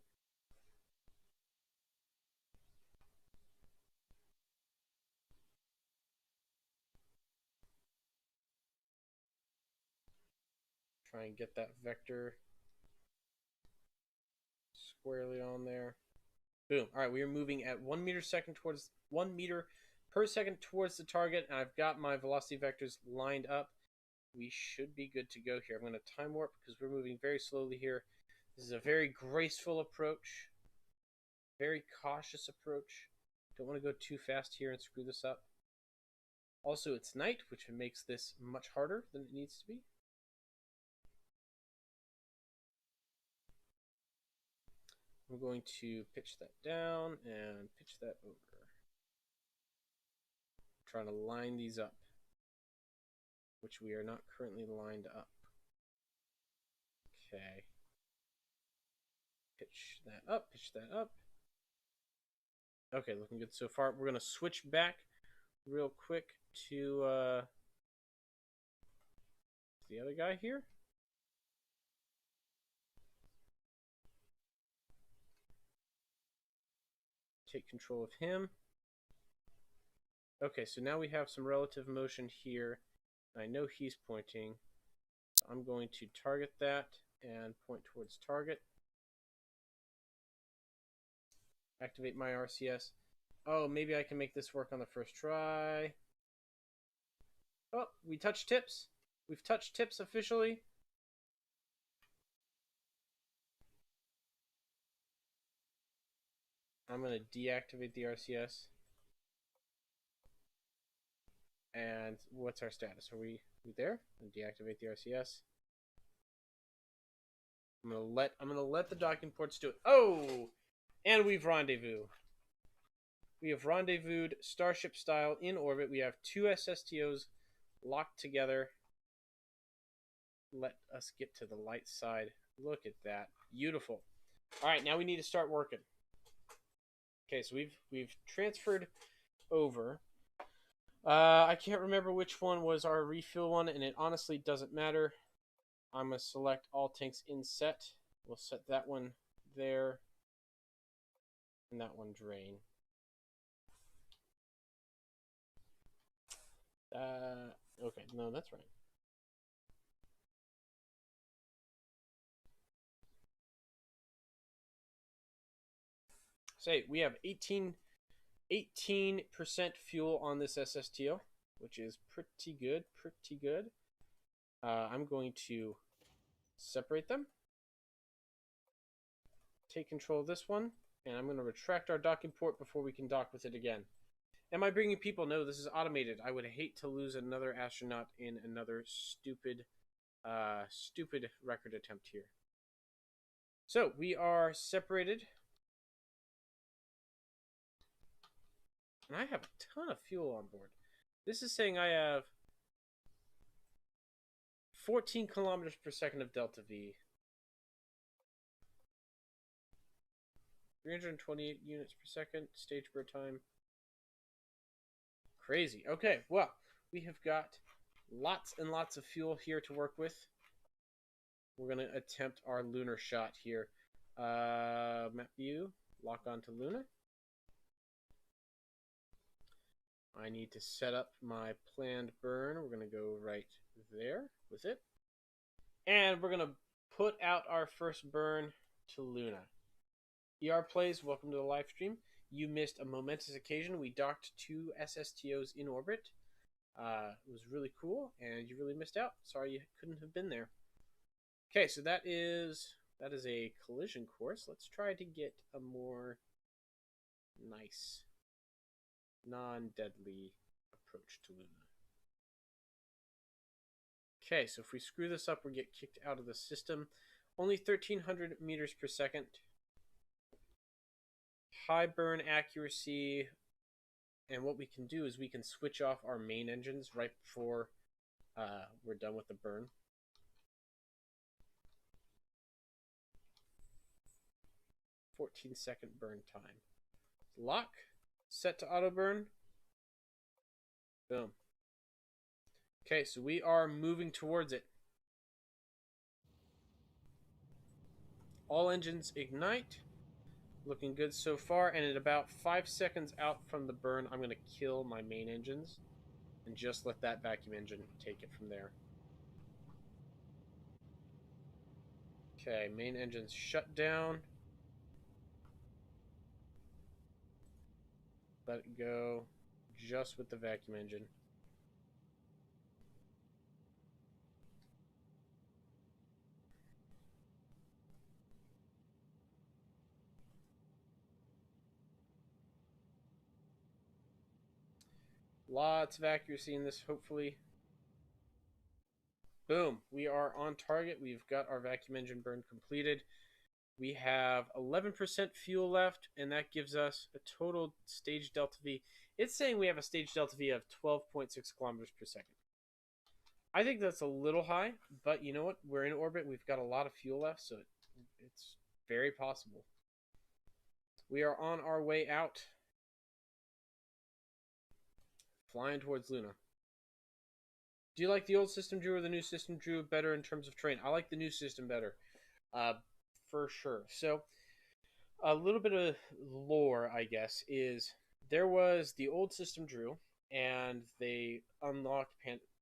Try and get that vector squarely on there. Boom. All right, we are moving at 1 meter per second towards the target, and I've got my velocity vectors lined up. We should be good to go here. I'm going to time warp because we're moving very slowly here. This is a very graceful approach, very cautious approach. Don't want to go too fast here and screw this up. Also, it's night, which makes this much harder than it needs to be. I'm going to pitch that down and pitch that over. I'm trying to line these up, which we are not currently lined up. Okay. Pitch that up, pitch that up. Okay, looking good so far. We're going to switch back real quick to the other guy here. Take control of him. Okay, so now we have some relative motion here. I know he's pointing. So I'm going to target that and point towards target. Activate my RCS. Oh, maybe I can make this work on the first try. Oh, we touched tips. We've touched tips officially. I'm going to deactivate the RCS. And what's our status? Are we there? And deactivate the RCS. I'm gonna let the docking ports do it. Oh! And we've rendezvoused. We have rendezvoused Starship style in orbit. We have 2 SSTOs locked together. Let us get to the light side. Look at that. Beautiful. Alright, now we need to start working. Okay, so we've transferred over. I can't remember which one was our refuel one, and it honestly doesn't matter. I'm going to select all tanks in set. We'll set that one there, and that one drain. Okay, no, that's right. Say, we have 18% fuel on this SSTO, which is pretty good, pretty good. I'm going to separate them. Take control of this one, and I'm going to retract our docking port before we can dock with it again. Am I bringing people? No, this is automated. I would hate to lose another astronaut in another stupid record attempt here. So, we are separated. And I have a ton of fuel on board. This is saying I have 14 kilometers per second of delta V. 328 units per second, stage burn time. Crazy. Okay, well, we have got lots and lots of fuel here to work with. We're going to attempt our lunar shot here. Map view, lock onto Lunar. I need to set up my planned burn. We're going to go right there with it. And we're going to put out our first burn to Luna. ER Plays, welcome to the live stream. You missed a momentous occasion. We docked 2 SSTOs in orbit. It was really cool, and you really missed out. Sorry you couldn't have been there. Okay, so that is a collision course. Let's try to get a more nice, non-deadly approach to Luna. Okay, so if we screw this up, we get kicked out of the system. Only 1,300 meters per second. High burn accuracy. And what we can do is we can switch off our main engines right before we're done with the burn. "14-second burn time." Lock. Set to auto burn. Boom. Okay, so we are moving towards it. All engines ignite. Looking good so far. And at about 5 seconds out from the burn, I'm going to kill my main engines and just let that vacuum engine take it from there. Okay, main engine's shut down. Let it go just with the vacuum engine. Lots of accuracy in this, hopefully. Boom. We are on target. We've got our vacuum engine burn completed. We have 11% fuel left, and that gives us a total stage delta V. It's saying we have a stage delta V of 12.6 kilometers per second. I think that's a little high, but you know what? We're in orbit. We've got a lot of fuel left, so it's very possible. We are on our way out. Flying towards Luna. Do you like the old system, Drew, or the new system, Drew, better in terms of terrain? I like the new system better, for sure. So, a little bit of lore, I guess, is there was the old system, Drew, and they unlocked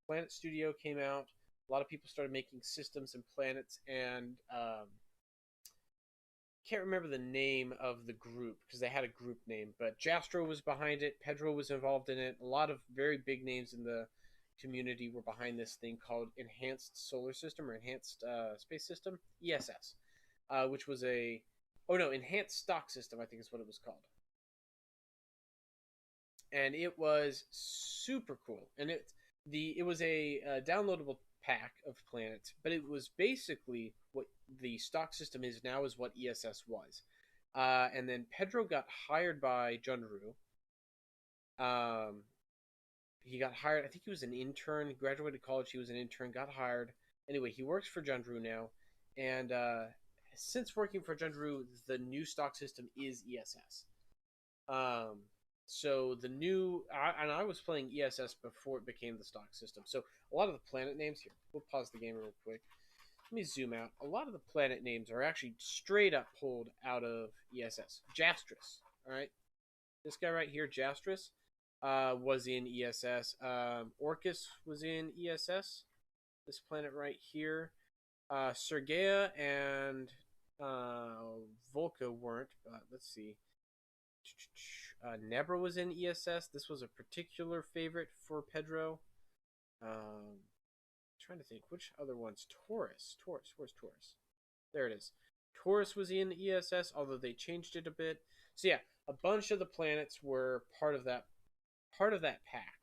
Planet Studio came out. A lot of people started making systems and planets, and can't remember the name of the group because they had a group name, but Jastro was behind it. Pedro was involved in it. A lot of very big names in the community were behind this thing called Enhanced Solar System or Enhanced Space System, ESS, which was Enhanced Stock System, I think is what it was called. And it was super cool. And it was a downloadable pack of planets, but it was basically what the stock system is now is what ESS was. And then Pedro got hired by Junru. He got hired. I think he was an intern. He graduated college. He was an intern. Got hired. Anyway, he works for Junru now, and since working for Junru, the new stock system is ESS. So the new, and I was playing ESS before it became the stock system. So a lot of the planet names here. We'll pause the game real quick. Let me zoom out. A lot of the planet names are actually straight up pulled out of ESS. Jastris, all right. This guy right here, Jastris, was in ESS. Orcus was in ESS. This planet right here. Sergea and Volca weren't. Let's see. Nebra was in ESS. This was a particular favorite for Pedro. Trying to think which other ones. Taurus. Where's Taurus? There it is. Taurus was in ESS, although they changed it a bit. So yeah, a bunch of the planets were part of that pack.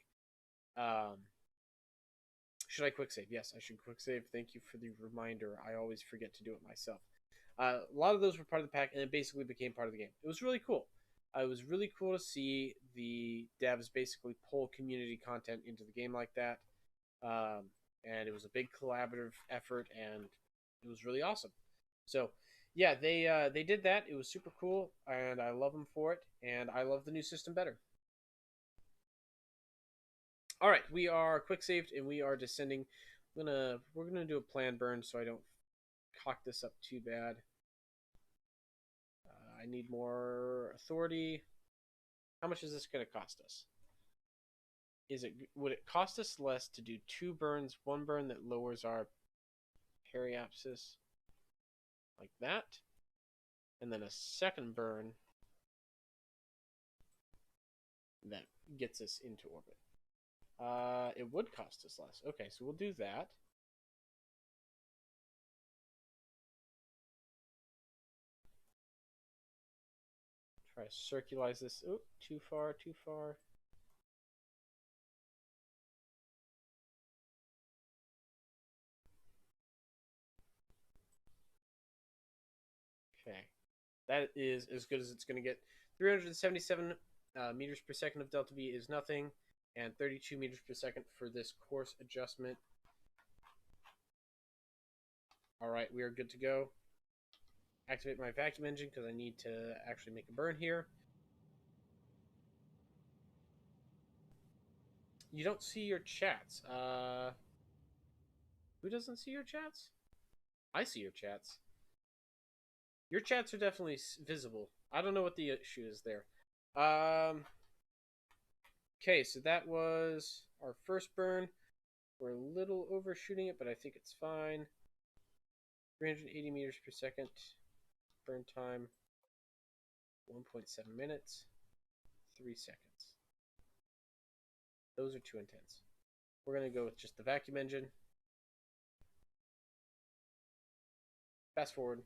Should I quick save? Yes, I should quick save. Thank you for the reminder. I always forget to do it myself. A lot of those were part of the pack, and it basically became part of the game. It was really cool. It was really cool to see the devs basically pull community content into the game like that. And it was a big collaborative effort, and it was really awesome. So, yeah, they did that. It was super cool, and I love them for it, and I love the new system better. All right, we are quick saved, and we are descending. We're gonna do a plan burn so I don't cock this up too bad. I need more authority. How much is this going to cost us? Would it cost us less to do 2 burns, 1 burn that lowers our periapsis like that, and then a second burn that gets us into orbit? It would cost us less. Okay, so we'll do that. Try to circularize this. Oh, too far. Okay. That is as good as it's going to get. 377 meters per second of delta V is nothing, and 32 meters per second for this course adjustment. All right, we are good to go. Activate my vacuum engine because I need to actually make a burn here. You don't see your chats. Who doesn't see your chats? I see your chats. Your chats are definitely visible. I don't know what the issue is there. Um. Okay, so that was our first burn. We're a little overshooting it, but I think it's fine. 380 meters per second. Burn time 1.7 minutes. 3 seconds. Those are too intense. We're going to go with just the vacuum engine. Fast forward.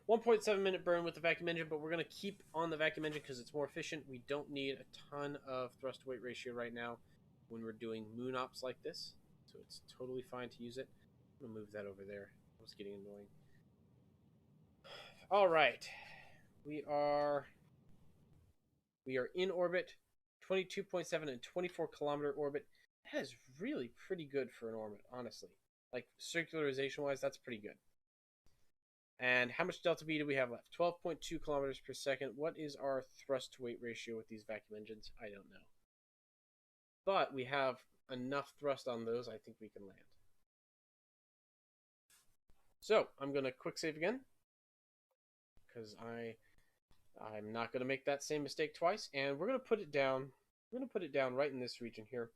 1.7 minute burn with the vacuum engine, but we're going to keep on the vacuum engine because it's more efficient. We don't need a ton of thrust to weight ratio right now when we're doing moon ops like this. So it's totally fine to use it. I'm going to move that over there. It was getting annoying. All right. We are in orbit. 22.7 and 24 kilometer orbit. That is really pretty good for an orbit, honestly. Like circularization wise, that's pretty good. And how much delta V do we have left? 12.2 kilometers per second. What is our thrust to weight ratio with these vacuum engines? I don't know. But we have enough thrust on those, I think we can land. So I'm going to quick save again because I'm not going to make that same mistake twice. And we're going to put it down. We're going to put it down right in this region here.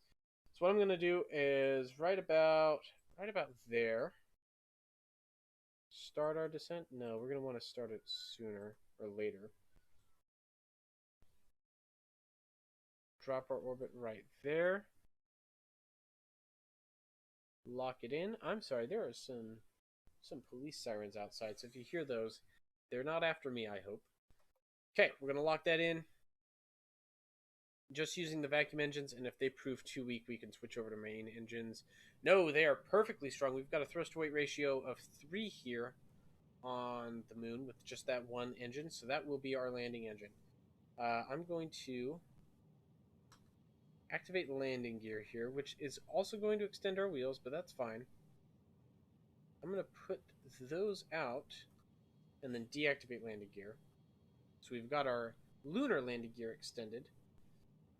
So what I'm going to do is right about there. Start our descent? No, we're going to want to start it sooner or later. Drop our orbit right there. Lock it in. I'm sorry, there are some police sirens outside, so if you hear those, they're not after me, I hope. Okay, we're going to lock that in. Just using the vacuum engines, and if they prove too weak, we can switch over to main engines. No, they are perfectly strong. We've got a thrust to weight ratio of 3 here on the moon with just that one engine, so that will be our landing engine. I'm going to activate landing gear here, which is also going to extend our wheels, but that's fine. I'm going to put those out and then deactivate landing gear. So we've got our lunar landing gear extended.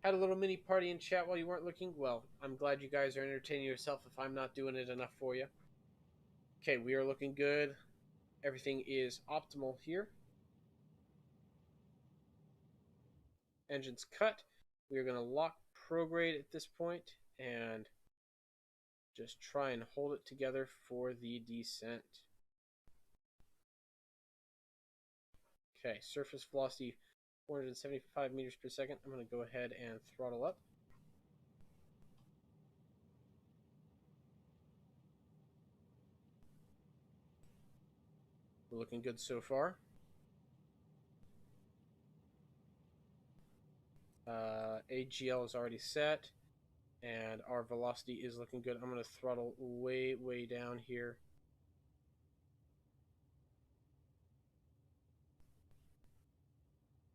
Had a little mini party in chat while you weren't looking. Well, I'm glad you guys are entertaining yourself if I'm not doing it enough for you. Okay, we are looking good. Everything is optimal here. Engines cut. We are going to lock prograde at this point and just try and hold it together for the descent. Okay, surface velocity 475 meters per second. I'm going to go ahead and throttle up. We're looking good so far. AGL is already set, and our velocity is looking good. I'm going to throttle way, way down here.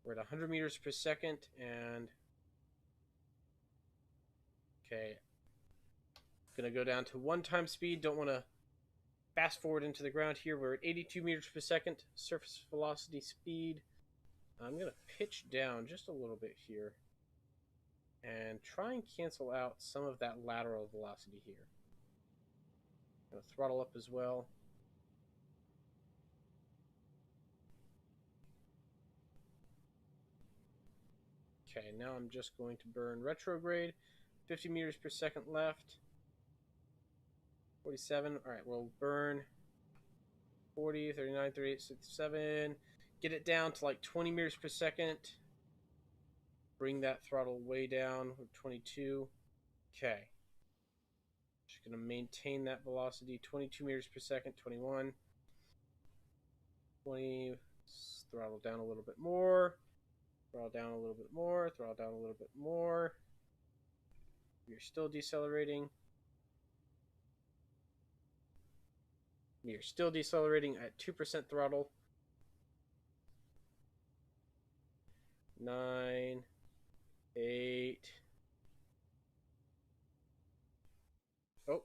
We're at 100 meters per second, and okay, going to go down to 1 time speed. Don't want to fast forward into the ground here. We're at 82 meters per second, surface velocity speed. I'm going to pitch down just a little bit here and try and cancel out some of that lateral velocity here. I'm going to throttle up as well. Okay, now I'm just going to burn retrograde. 50 meters per second left. 47. All right, we'll burn 40, 39, 38, 67. Get it down to like 20 meters per second. Bring that throttle way down with 22. Okay. Just going to maintain that velocity. 22 meters per second, 21. 20. Throttle down a little bit more. Throttle down a little bit more. Throttle down a little bit more. You're still decelerating. You're still decelerating at 2% throttle. 9, 8. Oh,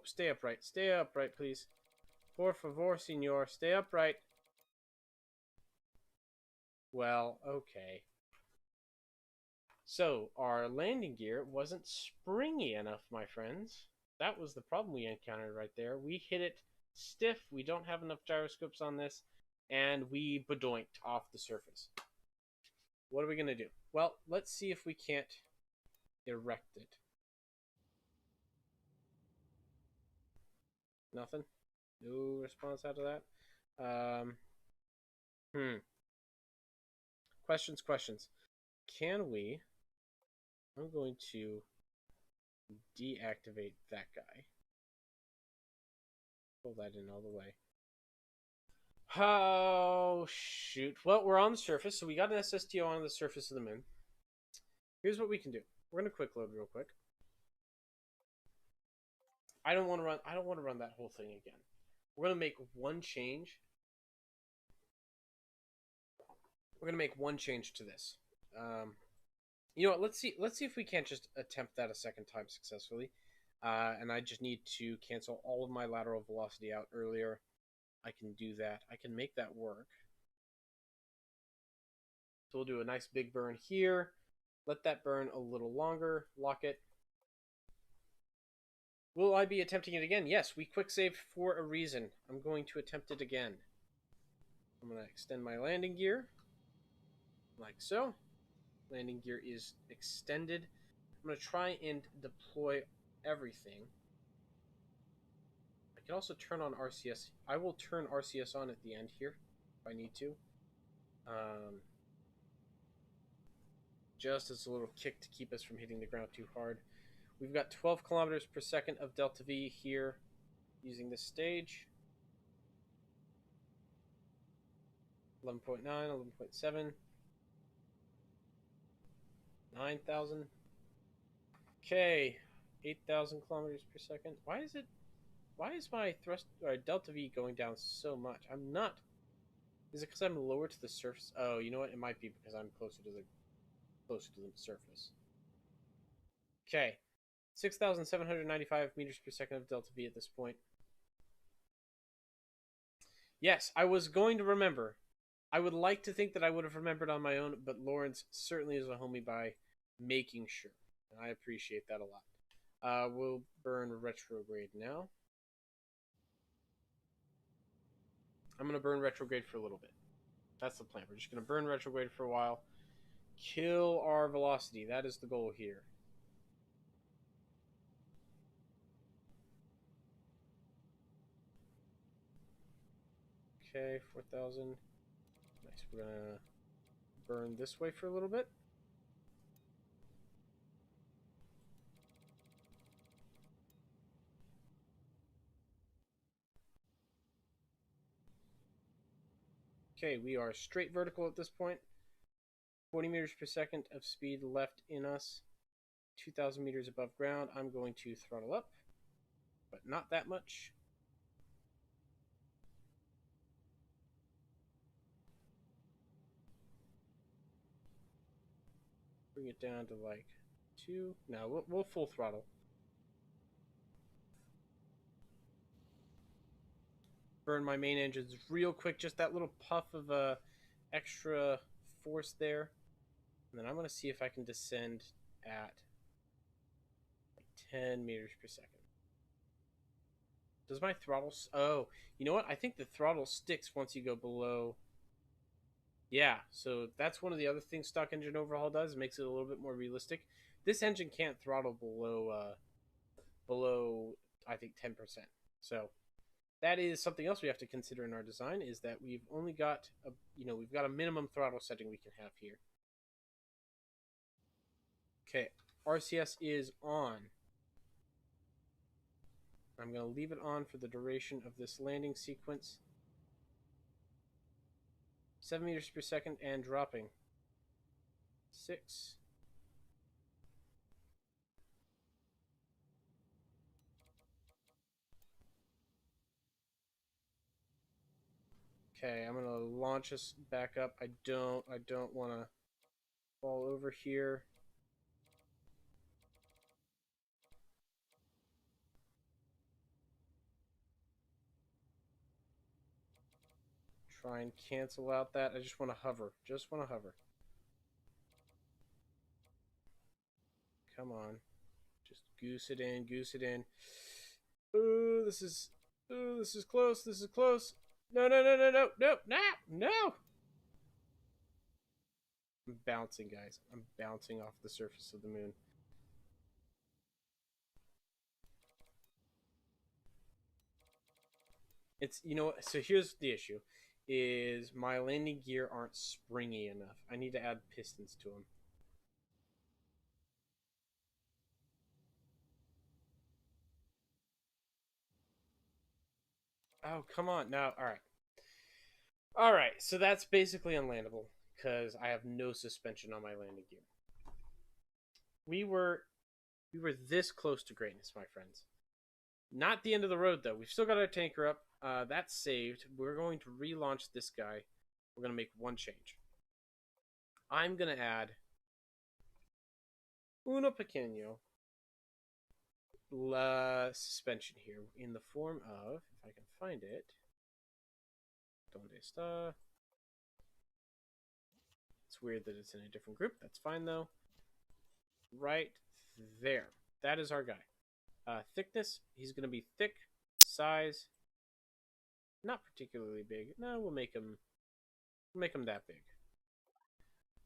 stay upright. Stay upright, please. Por favor, senor. Stay upright. Well, okay. So, our landing gear wasn't springy enough, my friends. That was the problem we encountered right there. We hit it stiff. We don't have enough gyroscopes on this. and we bedoinked off the surface. What are we going to do? Well, let's see if we can't erect it. Nothing? No response out of that? Questions. Can we... I'm going to deactivate that guy. Pull that in all the way. Oh, shoot. Well, we're on the surface, so we got an SSTO on the surface of the moon. Here's what we can do. We're going to quick load real quick. I don't want to run that whole thing again. We're going to make one change. We're going to make one change to this. You know what? Let's see if we can't just attempt that a second time successfully. And I just need to cancel all of my lateral velocity out earlier. I can do that. I can make that work. So we'll do a nice big burn here. Let that burn a little longer. Lock it. Will I be attempting it again? Yes, we quick saved for a reason. I'm going to attempt it again. I'm going to extend my landing gear. Like so. Landing gear is extended. I'm going to try and deploy everything. I can also turn on RCS. I will turn RCS on at the end here if I need to. Just as a little kick to keep us from hitting the ground too hard. We've got 12 kilometers per second of delta V here using this stage. 11.9, 11.7, 9,000. Okay, 8,000 kilometers per second. Why is my thrust or delta V going down so much? I'm not. Is it because I'm lower to the surface? Oh, you know what? It might be because I'm closer to the surface. Okay, 6,795 meters per second of delta V at this point. Yes, I was going to remember. I would like to think that I would have remembered on my own, but Lawrence certainly is a homie by making sure, and I appreciate that a lot. We'll burn retrograde now. I'm going to burn retrograde for a little bit. That's the plan. We're just going to burn retrograde for a while. Kill our velocity. That is the goal here. Okay, 4,000. Nice. We're going to burn this way for a little bit. Okay, we are straight vertical at this point. 40 meters per second of speed left in us. 2,000 meters above ground. I'm going to throttle up, but not that much. Bring it down to like 2. No, we'll full throttle. Burn my main engines real quick. Just that little puff of extra force there. And then I'm going to see if I can descend at like 10 meters per second. Does my throttle... Oh, you know what? I think the throttle sticks once you go below... Yeah, so that's one of the other things stock engine overhaul does. It makes it a little bit more realistic. This engine can't throttle below I think 10%. So that is something else we have to consider in our design, is that we've only got we've got a minimum throttle setting we can have here. Okay, RCS is on. I'm going to leave it on for the duration of this landing sequence. 7 meters per second and dropping. 6. Okay, I'm gonna launch us back up. I don't want to fall over here. Try and cancel out that. I just want to hover. Just want to hover. Come on. Just goose it in, goose it in. Ooh, this is close. This is close. No, no, no, no, no, no, no, no. I'm bouncing, guys. I'm bouncing off the surface of the moon. It's, you know, so here's the issue, is my landing gear aren't springy enough. I need to add pistons to them. Oh, come on. No, all right. All right, so that's basically unlandable because I have no suspension on my landing gear. We were we were this close to greatness, my friends. Not the end of the road though. We've still got our tanker up. That's saved. We're going to relaunch this guy. We're going to make one change. I'm going to add uno pequeño suspension here in the form of, if I can find it, donde está? It's weird that it's in a different group. That's fine though. Right there. That is our guy. Thickness, he's going to be thick. Size, not particularly big. No, we'll make him that big.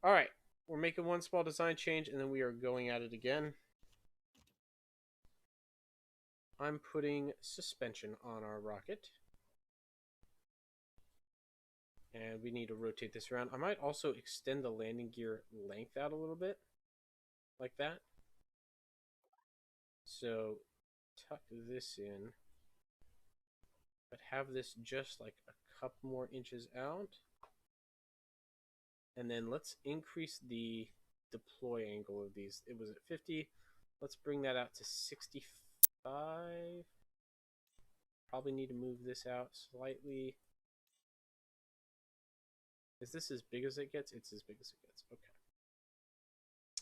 All right, we're making one small design change, and then we are going at it again. I'm putting suspension on our rocket. And we need to rotate this around. I might also extend the landing gear length out a little bit. Like that. So, tuck this in. But have this just like a couple more inches out. And then let's increase the deploy angle of these. It was at 50. Let's bring that out to 65. Probably need to move this out slightly. Is this as big as it gets? It's as big as it gets. Okay.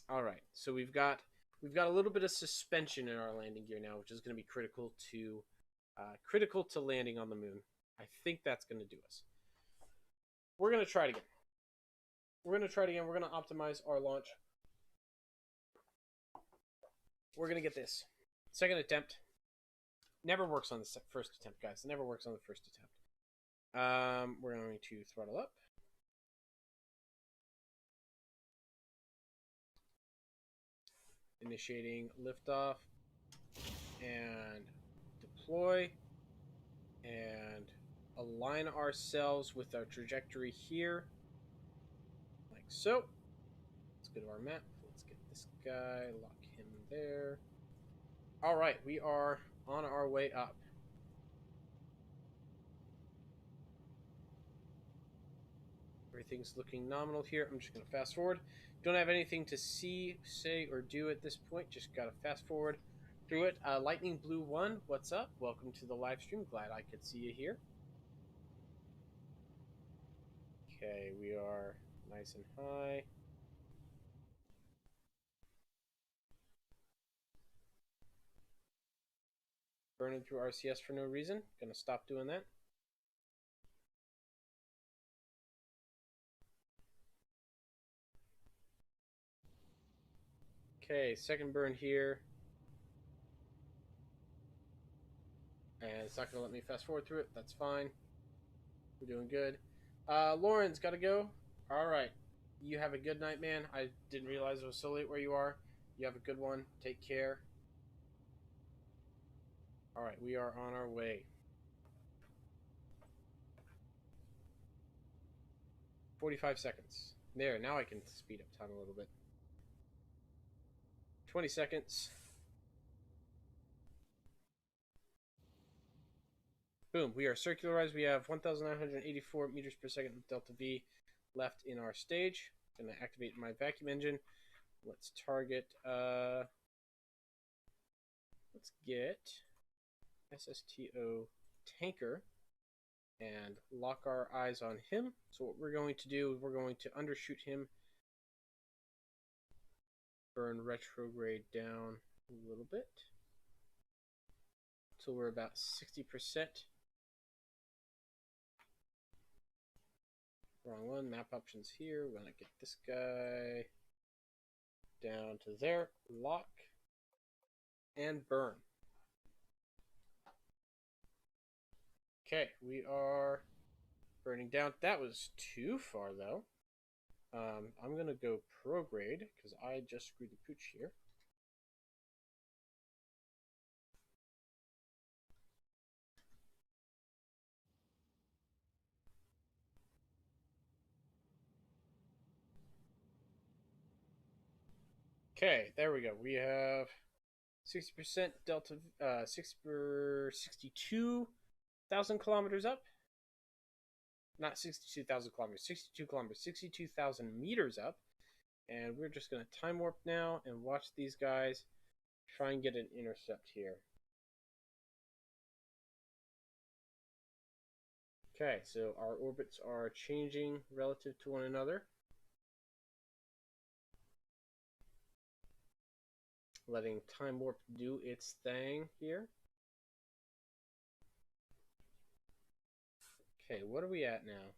All right. So we've got a little bit of suspension in our landing gear now, which is going to be critical to landing on the moon. I think that's going to do us. We're going to try it again. We're going to optimize our launch. We're going to get this. Second attempt. Never works on the first attempt, guys. It never works on the first attempt. We're going to throttle up. Initiating liftoff. And deploy. And align ourselves with our trajectory here. Like so. Let's go to our map. Let's get this guy. Lock him there. Alright, we are on our way up. Everything's looking nominal here. I'm just going to fast forward. Don't have anything to see, say, or do at this point. Just got to fast forward through it. Lightning Blue 1, what's up? Welcome to the live stream. Glad I could see you here. Okay, we are nice and high. Burning through RCS for no reason. Gonna stop doing that. Okay, second burn here. And it's not gonna let me fast forward through it. That's fine. We're doing good. Lauren's gotta go. Alright. You have a good night, man. I didn't realize it was so late where you are. You have a good one. Take care. Alright, we are on our way. 45 seconds. There, now I can speed up time a little bit. 20 seconds. Boom, we are circularized. We have 1,984 meters per second of delta V left in our stage. I'm going to activate my vacuum engine. Let's target, let's get SSTO tanker and lock our eyes on him. So what we're going to do is we're going to undershoot him, burn retrograde down a little bit until we're about 60%. Wrong one. Map options here. We're going to get this guy down to there. Lock. And burn. Okay, we are burning down. That was too far, though. I'm going to go prograde, because I just screwed the pooch here. Okay, there we go. We have 60% delta, 62,000 kilometers up. Not 62,000 kilometers, 62 kilometers, 62,000 meters up. And we're just going to time warp now and watch these guys try and get an intercept here. Okay, so our orbits are changing relative to one another. Letting time warp do its thing here. Okay, what are we at now?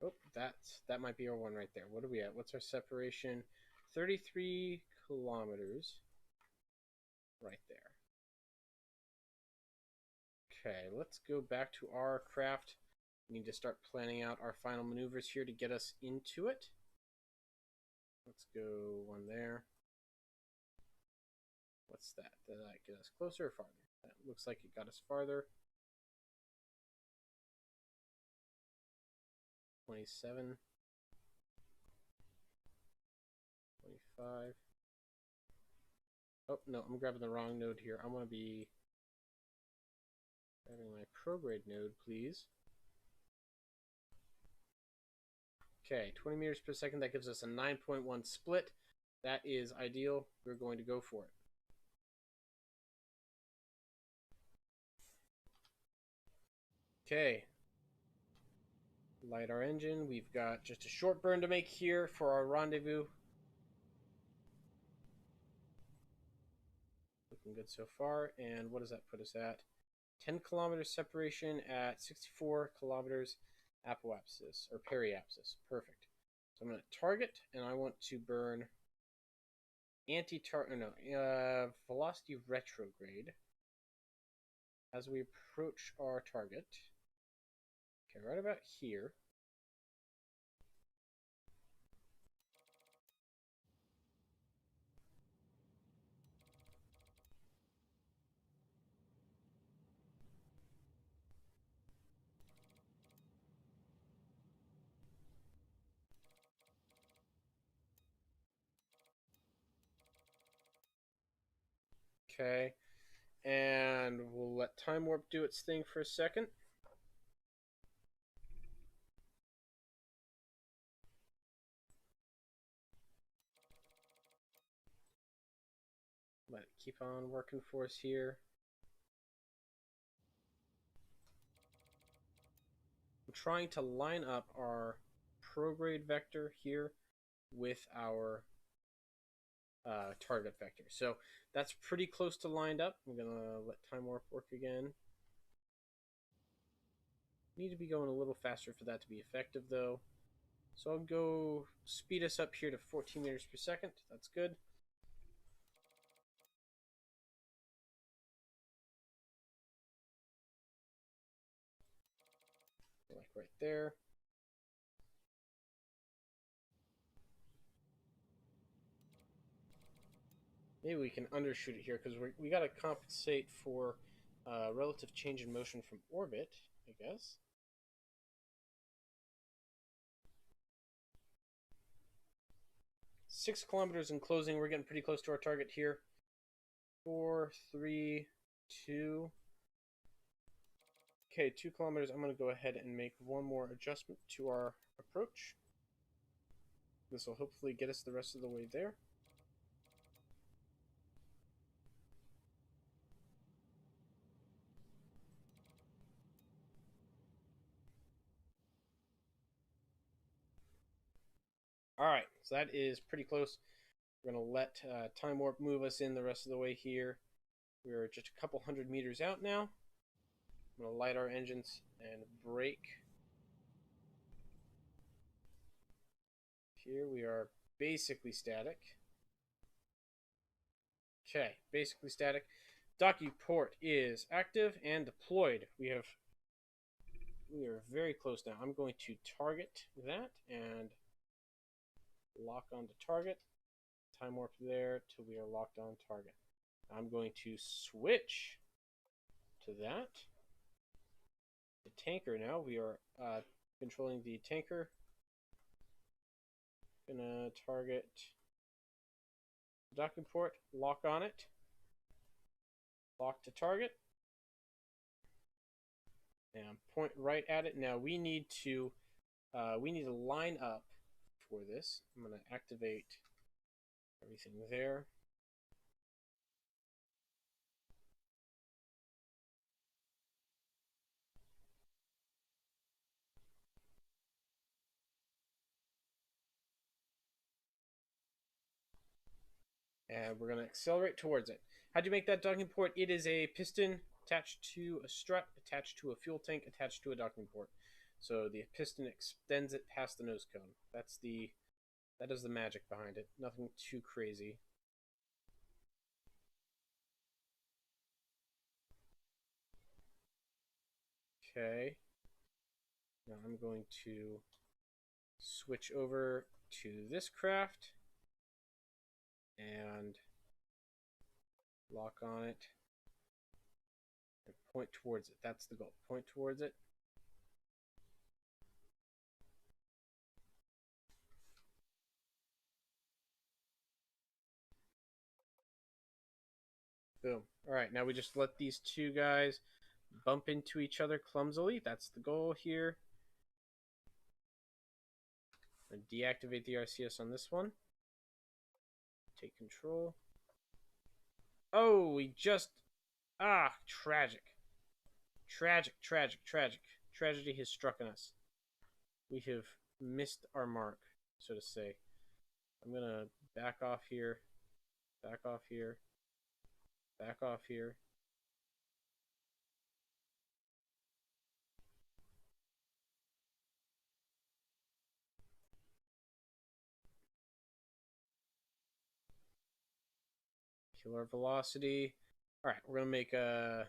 Oh, that might be our one right there. What are we at? What's our separation? 33 kilometers. Right there. Okay, let's go back to our craft. We need to start planning out our final maneuvers here to get us into it. Let's go one there. What's that? Did that get us closer or farther? That looks like it got us farther. 27. 25. Oh, no, I'm grabbing the wrong node here. I want to be grabbing my prograde node, please. Okay, 20 meters per second. That gives us a 9.1 split. That is ideal. We're going to go for it. Okay. Light our engine. We've got just a short burn to make here for our rendezvous. Looking good so far. And what does that put us at? 10 kilometers separation at 64 kilometers apoapsis, or periapsis. Perfect. So I'm going to target, and I want to burn velocity retrograde as we approach our target. Okay, right about here. Okay, and we'll let time warp do its thing for a second. Let it keep on working for us here. I'm trying to line up our prograde vector here with our target vector. So that's pretty close to lined up. I'm going to let time warp work again. Need to be going a little faster for that to be effective, though. So I'll go speed us up here to 14 meters per second. That's good. Like right there. Maybe we can undershoot it here because we got to compensate for relative change in motion from orbit, I guess. Six kilometers in closing. We're getting pretty close to our target here. 4, 3, 2. Okay, 2 kilometers. I'm going to go ahead and make one more adjustment to our approach. This will hopefully get us the rest of the way there. Alright, so that is pretty close. We're going to let time warp move us in the rest of the way here. We're just a couple hundred meters out now. I'm going to light our engines and brake. Here we are basically static. Okay, basically static. Docking port is active and deployed. We are very close now. I'm going to target that and lock onto target. Time warp there till we are locked on target. I'm going to switch to that. The tanker now. We are controlling the tanker. Gonna target the docking port, lock on it, lock to target, and point right at it. Now we need to line up for this. I'm gonna activate everything there. And we're going to accelerate towards it. How'd you make that docking port? It is a piston attached to a strut, attached to a fuel tank, attached to a docking port. So the piston extends it past the nose cone. That is the magic behind it. Nothing too crazy. Okay. Now I'm going to switch over to this craft and lock on it and point towards it. That's the goal. Point towards it. Boom. All right, now we just let these two guys bump into each other clumsily. That's the goal here. And deactivate the RCS on this one. Take control. Oh, we just... tragic. Tragic. Tragedy has struck on us. We have missed our mark, so to say. I'm going to back off here. Back off here. Back off here. Kill our velocity. Alright, we're going to make a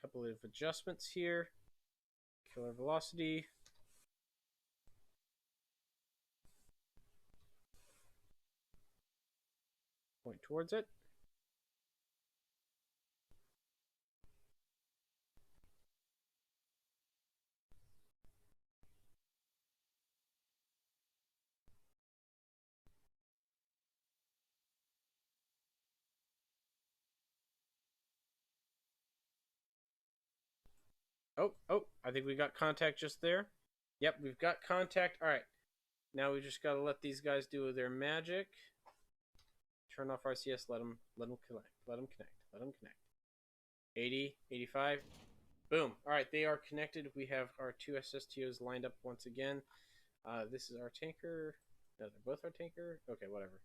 couple of adjustments here. Kill our velocity. Point towards it. Oh, I think we got contact just there. Yep, we've got contact. All right. Now we just got to let these guys do their magic. Turn off RCS, let them connect. Let them connect. 80, 85. Boom. All right, they are connected. We have our two SSTOs lined up once again. This is our tanker. No, they're both our tanker. Okay, whatever.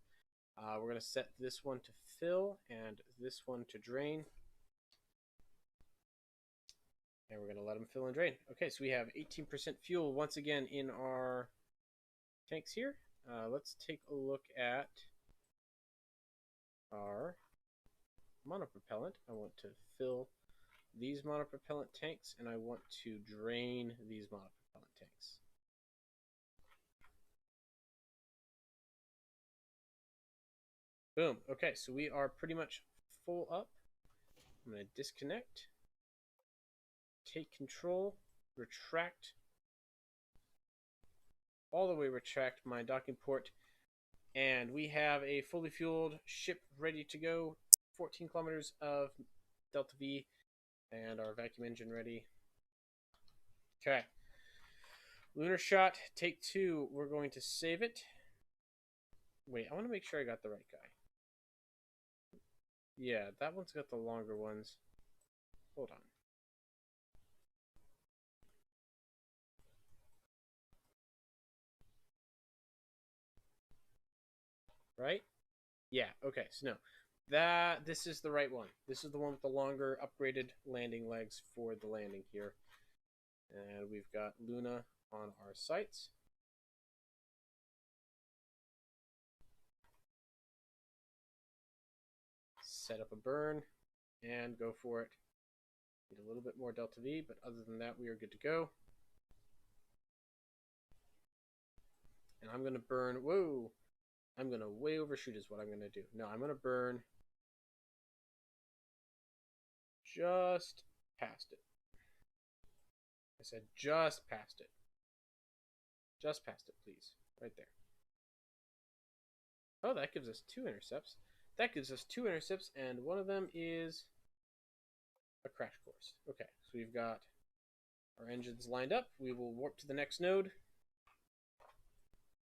We're going to set this one to fill and this one to drain. And we're going to let them fill and drain. Okay, so we have 18% fuel once again in our tanks here. Let's take a look at our monopropellant. I want to fill these monopropellant tanks, and I want to drain these monopropellant tanks. Boom. Okay, so we are pretty much full up. I'm going to disconnect. Take control, retract, all the way retract my docking port, and we have a fully fueled ship ready to go. 14 kilometers of Delta V, and our vacuum engine ready. Okay. Lunar shot, take 2. We're going to save it. Wait, I want to make sure I got the right guy. Yeah, that one's got the longer ones. Hold on. Right? Yeah, okay, so no. This is the right one. This is the one with the longer upgraded landing legs for the landing here. And we've got Luna on our sights. Set up a burn. And go for it. Need a little bit more delta V, but other than that, we are good to go. And I'm going to burn... Whoa! I'm going to way overshoot is what I'm going to do. No, I'm going to burn just past it. I said just past it. Just past it, please. Right there. Oh, that gives us 2 intercepts. That gives us 2 intercepts, and one of them is a crash course. Okay, so we've got our engines lined up. We will warp to the next node.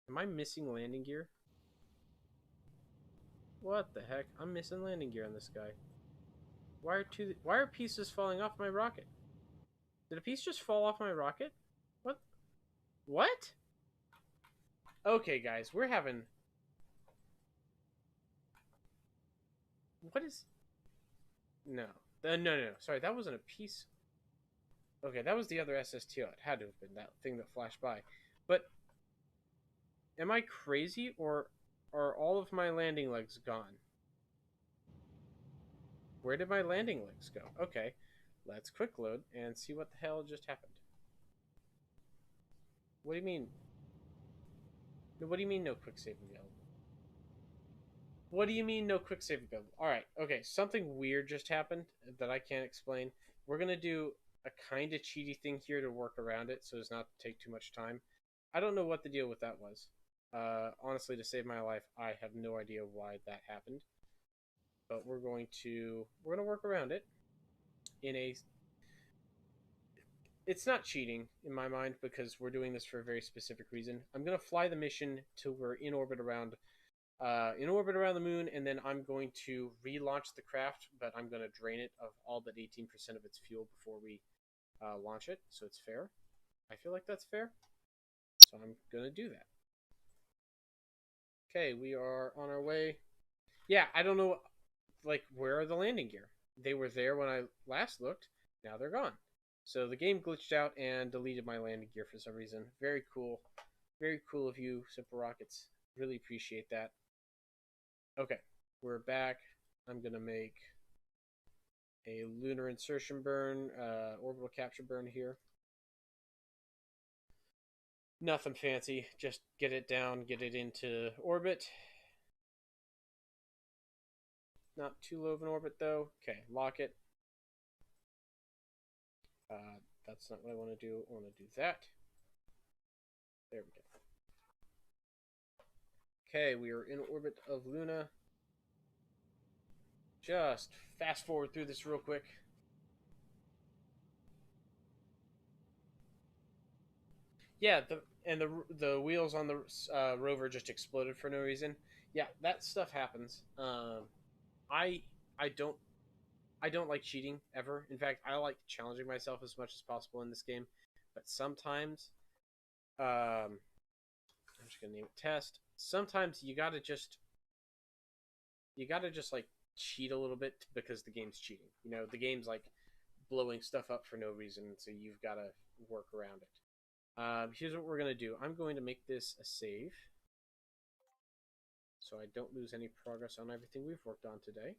Am I missing landing gear? What the heck? I'm missing landing gear on this guy. Why are pieces falling off my rocket? Did a piece just fall off my rocket? What? What? Okay, guys, we're having... What is... No. No. Sorry, that wasn't a piece. Okay, that was the other SSTO. It had to have been that thing that flashed by. But am I crazy, or are all of my landing legs gone? Where did my landing legs go? Okay, let's quick load and see what the hell just happened. What do you mean? What do you mean no quick save available? What do you mean no quick save available? Alright, okay, something weird just happened that I can't explain. We're going to do a kind of cheaty thing here to work around it so as not to take too much time. I don't know what the deal with that was. Honestly, to save my life, I have no idea why that happened. But we're going to work around it in a... It's not cheating in my mind because we're doing this for a very specific reason. I'm going to fly the mission till we're in orbit around the moon, and then I'm going to relaunch the craft, but I'm going to drain it of all but 18% of its fuel before we launch it, so it's fair. I feel like that's fair, so I'm going to do that. Okay, we are on our way. Yeah, I don't know, like, where are the landing gear? They were there when I last looked. Now they're gone. So the game glitched out and deleted my landing gear for some reason. Very cool. Very cool of you, Simple Rockets. Really appreciate that. Okay, we're back. I'm going to make a Lunar Insertion Burn, orbital capture burn here. Nothing fancy. Just get it down, get it into orbit. Not too low of an orbit, though. Okay, lock it. That's not what I want to do. I want to do that. There we go. Okay, we are in orbit of Luna. Just fast forward through this real quick. Yeah, the wheels on the rover just exploded for no reason. Yeah, that stuff happens. I I don't I don't like cheating ever. In fact, I like challenging myself as much as possible in this game. But sometimes, I'm just gonna name it test. Sometimes you gotta just like cheat a little bit because the game's cheating. You know, the game's like blowing stuff up for no reason, so you've got to work around it. Here's what we're gonna do. I'm going to make this a save, so I don't lose any progress on everything we've worked on today.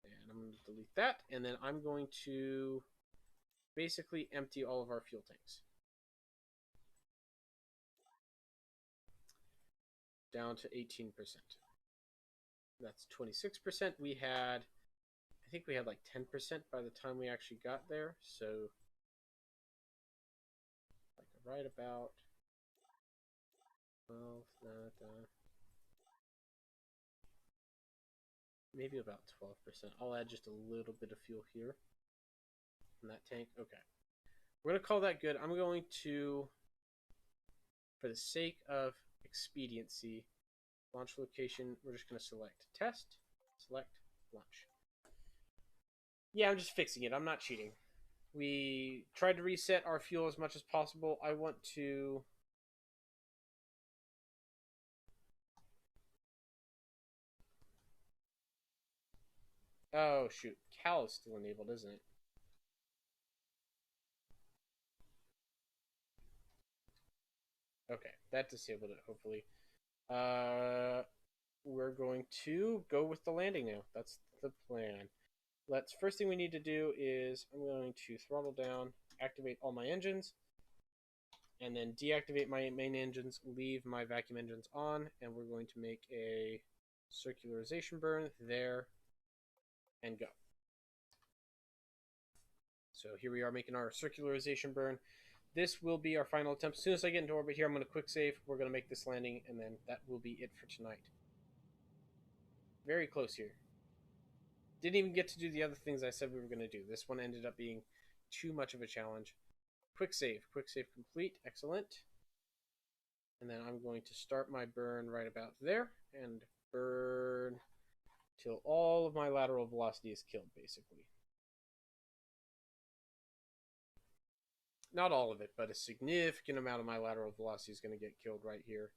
And I'm going to delete that, and then I'm going to basically empty all of our fuel tanks. Down to 18%. That's 26%. I think we had like 10% by the time we actually got there, so like right about 12, maybe about 12%. I'll add just a little bit of fuel here in that tank. Okay. We're going to call that good. I'm going to, for the sake of expediency, launch location, we're just going to select test, select launch. Yeah, I'm just fixing it. I'm not cheating. We tried to reset our fuel as much as possible. I want to... Oh, shoot. Cal is still enabled, isn't it? Okay, that disabled it, hopefully. We're going to go with the landing now. That's the plan. First thing we need to do is I'm going to throttle down, activate all my engines, and then deactivate my main engines, leave my vacuum engines on, and we're going to make a circularization burn there and go. So here we are making our circularization burn. This will be our final attempt. As soon as I get into orbit here, I'm going to quick save. We're going to make this landing, and then that will be it for tonight. Very close here. Didn't even get to do the other things I said we were going to do. This one ended up being too much of a challenge. Quick save complete. Excellent. And then I'm going to start my burn right about there and burn till all of my lateral velocity is killed, basically. Not all of it, but a significant amount of my lateral velocity is going to get killed right here.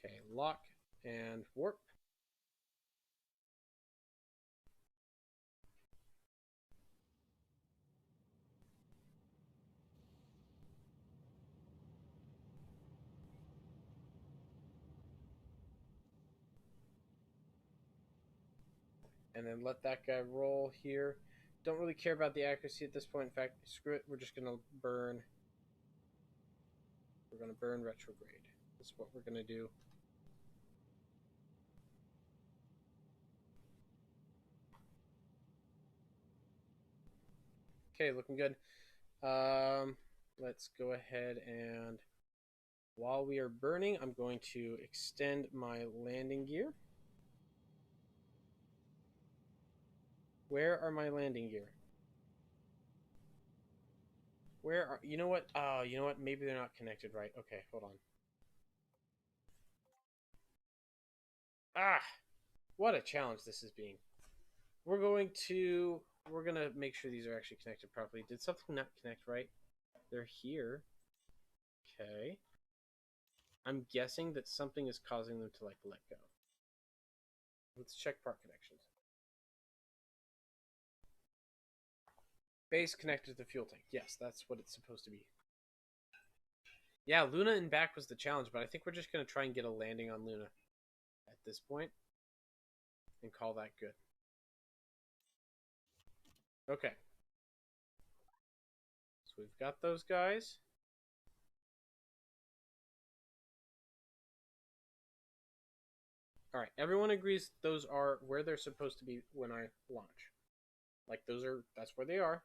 Okay, lock and warp. And then let that guy roll here. Don't really care about the accuracy at this point. In fact, screw it. We're just going to burn. We're going to burn retrograde. That's what we're going to do. Okay, looking good. Let's go ahead and while we are burning, I'm going to extend my landing gear. Where are my landing gear? Where are, you know what? Oh, you know what? Maybe they're not connected right. Okay, hold on. Ah, what a challenge this is being. We're going to make sure these are actually connected properly. Did something not connect right? They're here. Okay. I'm guessing that something is causing them to like let go. Let's check part connections. Base connected to the fuel tank. Yes, that's what it's supposed to be. Yeah, Luna and back was the challenge, but I think we're just going to try and get a landing on Luna at this point and call that good. Okay. So we've got those guys. All right, everyone agrees those are where they're supposed to be when I launch. Like that's where they are.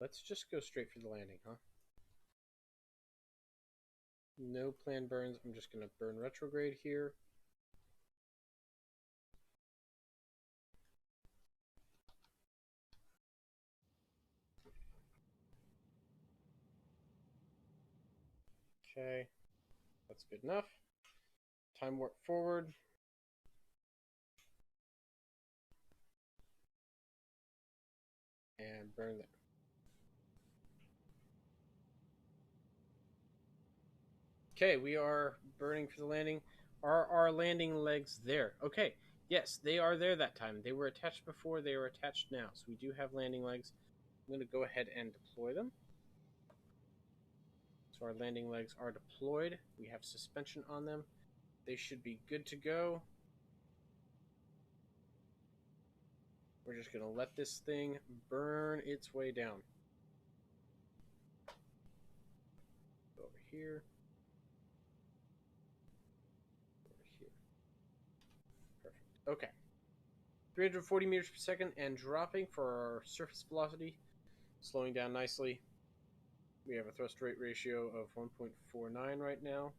Let's just go straight for the landing, huh? No planned burns. I'm just going to burn retrograde here. Okay, that's good enough. Time warp forward. And burn there. Okay, we are burning for the landing. Are our landing legs there? Okay, yes, they are there that time. They were attached before, they are attached now. So we do have landing legs. I'm going to go ahead and deploy them. So our landing legs are deployed. We have suspension on them. They should be good to go. We're just going to let this thing burn its way down. Over here. Over here. Perfect. Okay. 340 meters per second and dropping for our surface velocity. Slowing down nicely. We have a thrust rate ratio of 1.49 right now.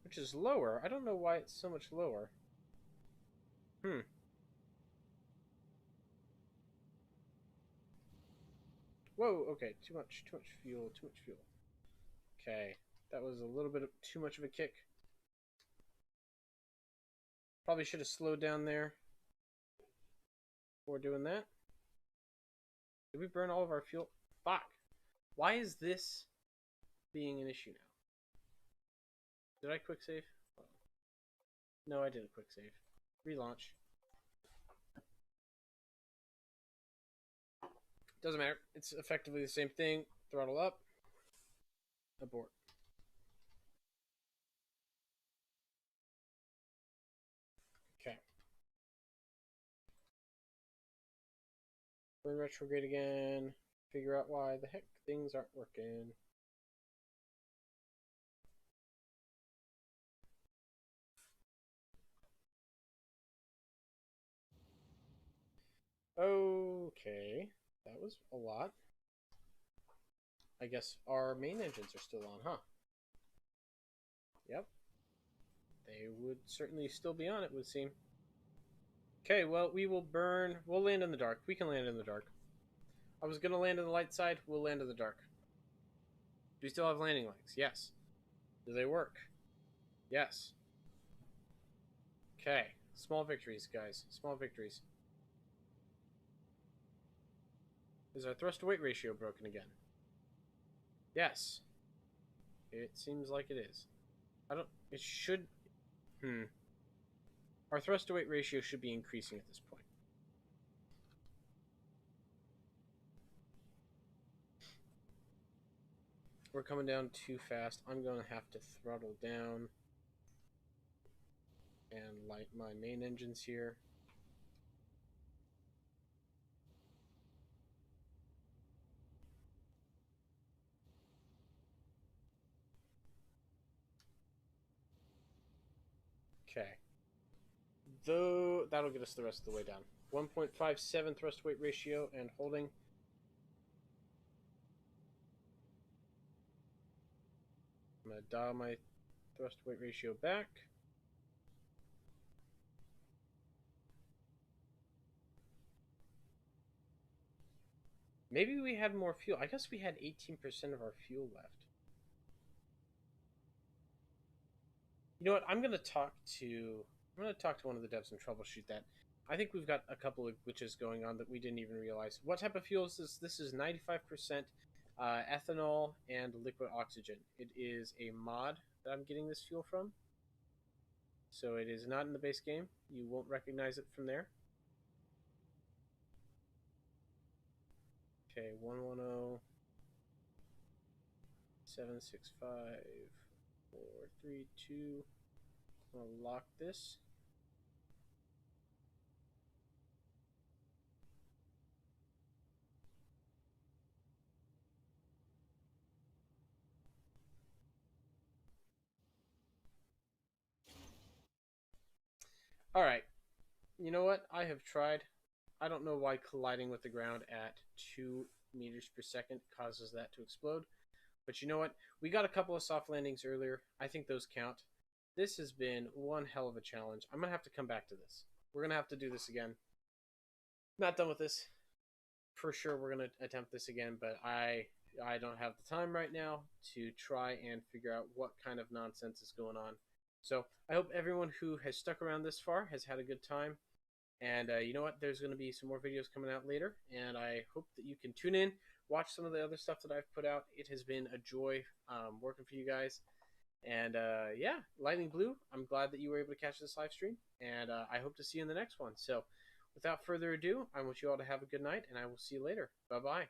Which is lower. I don't know why it's so much lower. Whoa, okay, too much fuel, Okay, that was a little bit too much of a kick. Probably should have slowed down there. before doing that. Did we burn all of our fuel? Fuck. Why is this being an issue now? Did I quick save? No, I didn't quick save. Relaunch. Doesn't matter. It's effectively the same thing. Throttle up. Abort. Okay. Burn retrograde again. Figure out why the heck things aren't working. Okay. That was a lot. I guess our main engines are still on, huh? Yep. They would certainly still be on, it would seem. Okay, well, we will burn. We'll land in the dark. We can land in the dark. I was going to land on the light side. We'll land in the dark. Do we still have landing legs? Yes. Do they work? Yes. Okay. Small victories, guys. Small victories. Is our thrust to weight ratio broken again? Yes. It seems like it is. It should... Our thrust to weight ratio should be increasing at this point. We're coming down too fast. I'm going to have to throttle down and light my main engines here. Okay. Though that'll get us the rest of the way down. 1.57 thrust to weight ratio and holding. I'm going to dial my thrust to weight ratio back. Maybe we had more fuel. I guess we had 18% of our fuel left. You know what? I'm going to talk to one of the devs and troubleshoot that. I think we've got a couple of glitches going on that we didn't even realize. What type of fuel is this? This is 95% ethanol and liquid oxygen. It is a mod that I'm getting this fuel from. So it is not in the base game. You won't recognize it from there. Okay, 110 765 432. I'm gonna lock this. Alright. You know what? I have tried. I don't know why colliding with the ground at 2 meters per second causes that to explode. But you know what? We got a couple of soft landings earlier. I think those count. This has been one hell of a challenge. I'm going to have to come back to this. We're going to have to do this again. Not done with this. For sure we're going to attempt this again, but I don't have the time right now to try and figure out what kind of nonsense is going on. So I hope everyone who has stuck around this far has had a good time. And you know what? There's going to be some more videos coming out later, and I hope that you can tune in, watch some of the other stuff that I've put out. It has been a joy working for you guys. And yeah, Lightning Blue, I'm glad that you were able to catch this live stream, and I hope to see you in the next one. So without further ado, I want you all to have a good night, and I will see you later. Bye-bye.